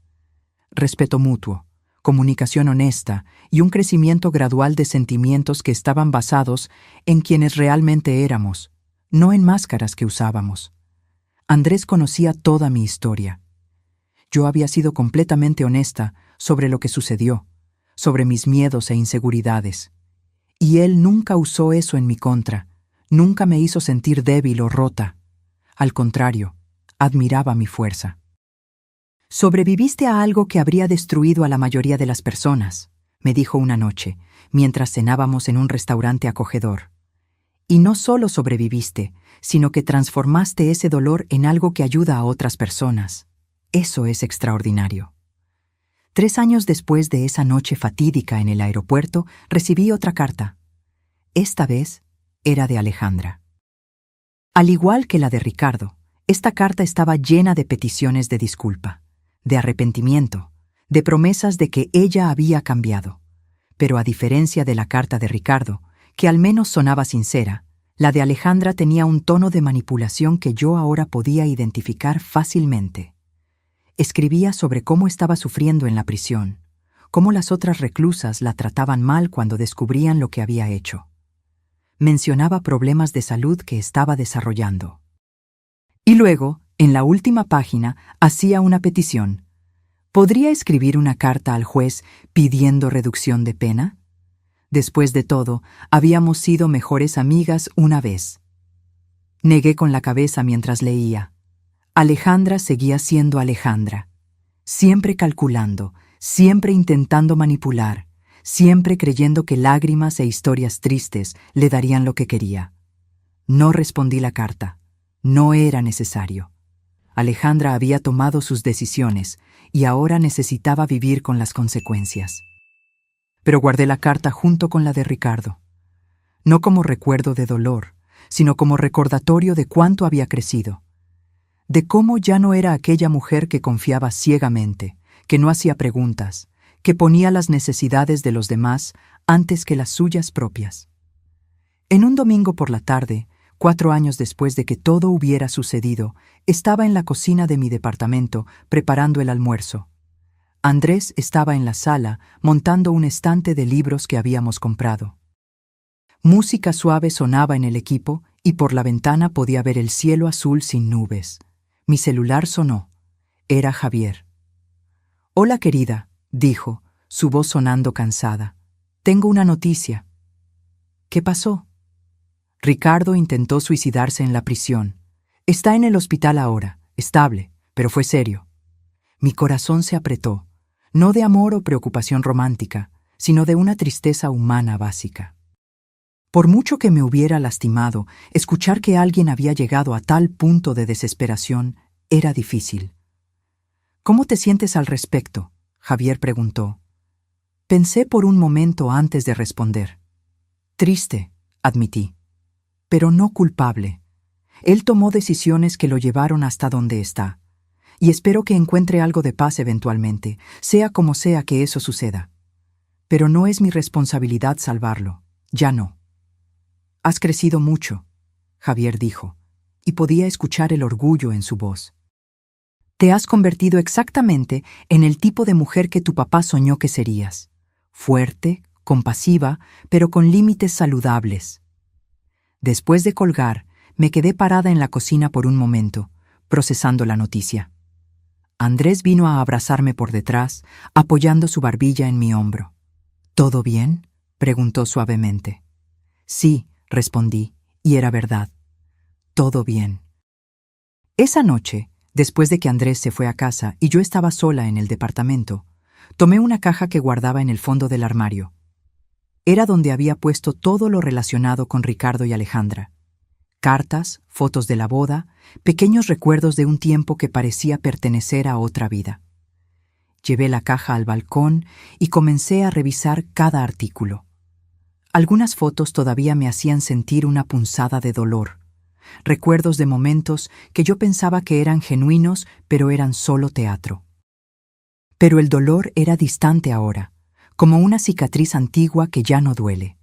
[SPEAKER 1] Respeto mutuo, comunicación honesta y un crecimiento gradual de sentimientos que estaban basados en quienes realmente éramos, no en máscaras que usábamos. Andrés conocía toda mi historia. Yo había sido completamente honesta sobre lo que sucedió, sobre mis miedos e inseguridades. Y él nunca usó eso en mi contra, nunca me hizo sentir débil o rota. Al contrario, admiraba mi fuerza. «Sobreviviste a algo que habría destruido a la mayoría de las personas», me dijo una noche, mientras cenábamos en un restaurante acogedor. «Y no solo sobreviviste, sino que transformaste ese dolor en algo que ayuda a otras personas. Eso es extraordinario». 3 años después de esa noche fatídica en el aeropuerto, recibí otra carta. Esta vez era de Alejandra. Al igual que la de Ricardo, esta carta estaba llena de peticiones de disculpa, de arrepentimiento, de promesas de que ella había cambiado. Pero a diferencia de la carta de Ricardo, que al menos sonaba sincera, la de Alejandra tenía un tono de manipulación que yo ahora podía identificar fácilmente. Escribía sobre cómo estaba sufriendo en la prisión, cómo las otras reclusas la trataban mal cuando descubrían lo que había hecho. Mencionaba problemas de salud que estaba desarrollando. Y luego, en la última página, hacía una petición. ¿Podría escribir una carta al juez pidiendo reducción de pena? Después de todo, habíamos sido mejores amigas una vez. Negué con la cabeza mientras leía. Alejandra seguía siendo Alejandra, siempre calculando, siempre intentando manipular, siempre creyendo que lágrimas e historias tristes le darían lo que quería. No respondí la carta. No era necesario. Alejandra había tomado sus decisiones y ahora necesitaba vivir con las consecuencias. Pero guardé la carta junto con la de Ricardo. No como recuerdo de dolor, sino como recordatorio de cuánto había crecido. De cómo ya no era aquella mujer que confiaba ciegamente, que no hacía preguntas, que ponía las necesidades de los demás antes que las suyas propias. En un domingo por la tarde, 4 años después de que todo hubiera sucedido, estaba en la cocina de mi departamento preparando el almuerzo. Andrés estaba en la sala montando un estante de libros que habíamos comprado. Música suave sonaba en el equipo y por la ventana podía ver el cielo azul sin nubes. Mi celular sonó. Era Javier. «Hola, querida», dijo, su voz sonando cansada. «Tengo una noticia». «¿Qué pasó?» «Ricardo intentó suicidarse en la prisión. Está en el hospital ahora, estable, pero fue serio». Mi corazón se apretó, no de amor o preocupación romántica, sino de una tristeza humana básica. Por mucho que me hubiera lastimado, escuchar que alguien había llegado a tal punto de desesperación era difícil. «¿Cómo te sientes al respecto?», Javier preguntó. Pensé por un momento antes de responder. «Triste», admití, «pero no culpable. Él tomó decisiones que lo llevaron hasta donde está, y espero que encuentre algo de paz eventualmente, sea como sea que eso suceda. Pero no es mi responsabilidad salvarlo, ya no». «Has crecido mucho», Javier dijo, y podía escuchar el orgullo en su voz. «Te has convertido exactamente en el tipo de mujer que tu papá soñó que serías. Fuerte, compasiva, pero con límites saludables». Después de colgar, me quedé parada en la cocina por un momento, procesando la noticia. Andrés vino a abrazarme por detrás, apoyando su barbilla en mi hombro. «¿Todo bien?», preguntó suavemente. «Sí», respondí, y era verdad. Todo bien. Esa noche, después de que Andrés se fue a casa y yo estaba sola en el departamento, tomé una caja que guardaba en el fondo del armario. Era donde había puesto todo lo relacionado con Ricardo y Alejandra. Cartas, fotos de la boda, pequeños recuerdos de un tiempo que parecía pertenecer a otra vida. Llevé la caja al balcón y comencé a revisar cada artículo. Algunas fotos todavía me hacían sentir una punzada de dolor, recuerdos de momentos que yo pensaba que eran genuinos, pero eran solo teatro. Pero el dolor era distante ahora, como una cicatriz antigua que ya no duele.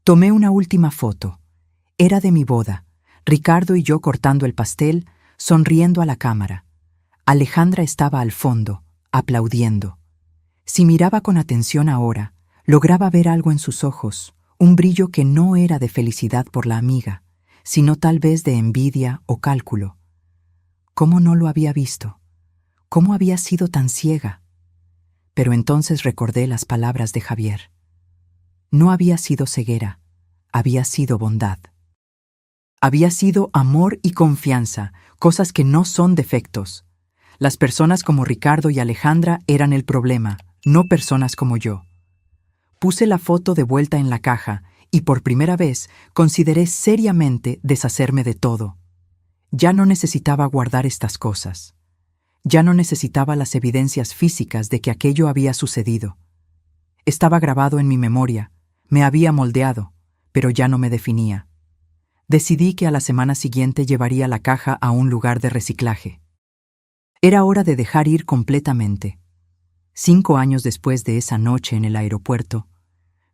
[SPEAKER 1] Tomé una última foto. Era de mi boda, Ricardo y yo cortando el pastel, sonriendo a la cámara. Alejandra estaba al fondo, aplaudiendo. Si miraba con atención ahora, lograba ver algo en sus ojos, un brillo que no era de felicidad por la amiga, sino tal vez de envidia o cálculo. ¿Cómo no lo había visto? ¿Cómo había sido tan ciega? Pero entonces recordé las palabras de Javier. No había sido ceguera, había sido bondad. Había sido amor y confianza, cosas que no son defectos. Las personas como Ricardo y Alejandra eran el problema, no personas como yo. Puse la foto de vuelta en la caja y por primera vez consideré seriamente deshacerme de todo. Ya no necesitaba guardar estas cosas. Ya no necesitaba las evidencias físicas de que aquello había sucedido. Estaba grabado en mi memoria, me había moldeado, pero ya no me definía. Decidí que a la semana siguiente llevaría la caja a un lugar de reciclaje. Era hora de dejar ir completamente. 5 años después de esa noche en el aeropuerto,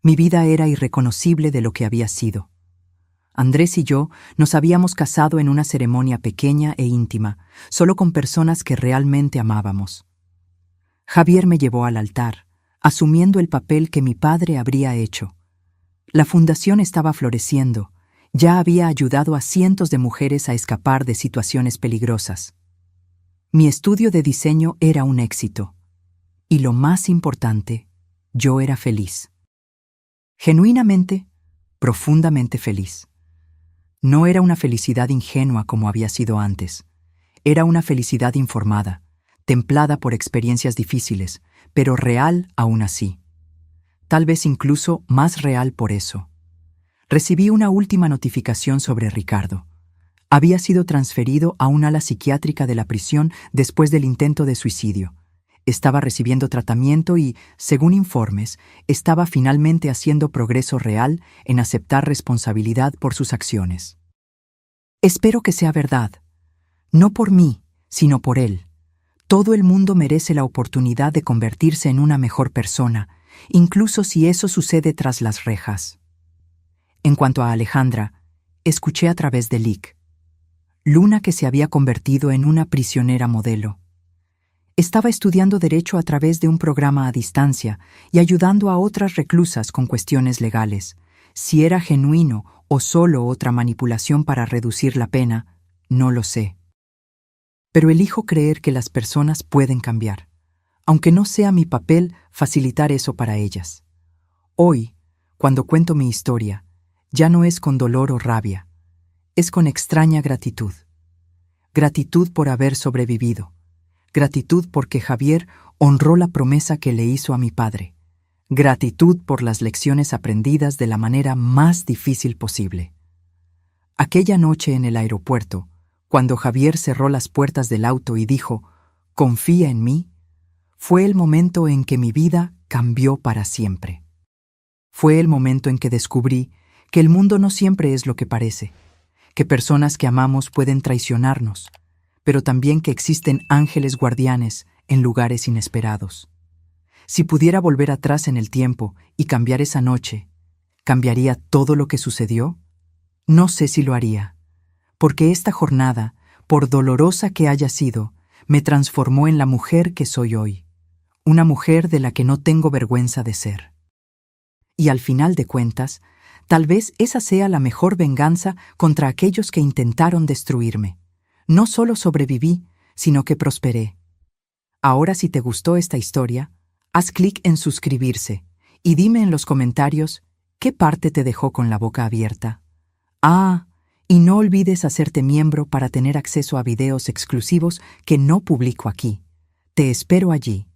[SPEAKER 1] mi vida era irreconocible de lo que había sido. Andrés y yo nos habíamos casado en una ceremonia pequeña e íntima, solo con personas que realmente amábamos. Javier me llevó al altar, asumiendo el papel que mi padre habría hecho. La fundación estaba floreciendo, ya había ayudado a cientos de mujeres a escapar de situaciones peligrosas. Mi estudio de diseño era un éxito. Y lo más importante, yo era feliz. Genuinamente, profundamente feliz. No era una felicidad ingenua como había sido antes. Era una felicidad informada, templada por experiencias difíciles, pero real aún así. tal vez incluso más real por eso. Recibí una última notificación sobre Ricardo. Había sido transferido a un ala psiquiátrica de la prisión después del intento de suicidio. Estaba recibiendo tratamiento y, según informes, estaba finalmente haciendo progreso real en aceptar responsabilidad por sus acciones. Espero que sea verdad. No por mí, sino por él. Todo el mundo merece la oportunidad de convertirse en una mejor persona, incluso si eso sucede tras las rejas. En cuanto a Alejandra, escuché a través de Lick. Luna, que se había convertido en una prisionera modelo. Estaba estudiando Derecho a través de un programa a distancia y ayudando a otras reclusas con cuestiones legales. Si era genuino o solo otra manipulación para reducir la pena, no lo sé. Pero elijo creer que las personas pueden cambiar, aunque no sea mi papel facilitar eso para ellas. Hoy, cuando cuento mi historia, ya no es con dolor o rabia, es con extraña gratitud. Gratitud por haber sobrevivido. Gratitud porque Javier honró la promesa que le hizo a mi padre. Gratitud por las lecciones aprendidas de la manera más difícil posible. Aquella noche en el aeropuerto, cuando Javier cerró las puertas del auto y dijo, «Confía en mí», fue el momento en que mi vida cambió para siempre. Fue el momento en que descubrí que el mundo no siempre es lo que parece, que personas que amamos pueden traicionarnos, pero también que existen ángeles guardianes en lugares inesperados. Si pudiera volver atrás en el tiempo y cambiar esa noche, ¿cambiaría todo lo que sucedió? No sé si lo haría, porque esta jornada, por dolorosa que haya sido, me transformó en la mujer que soy hoy, una mujer de la que no tengo vergüenza de ser. Y al final de cuentas, tal vez esa sea la mejor venganza contra aquellos que intentaron destruirme. No solo sobreviví, sino que prosperé. Ahora, si te gustó esta historia, haz clic en suscribirse y dime en los comentarios qué parte te dejó con la boca abierta. Y no olvides hacerte miembro para tener acceso a videos exclusivos que no publico aquí. Te espero allí.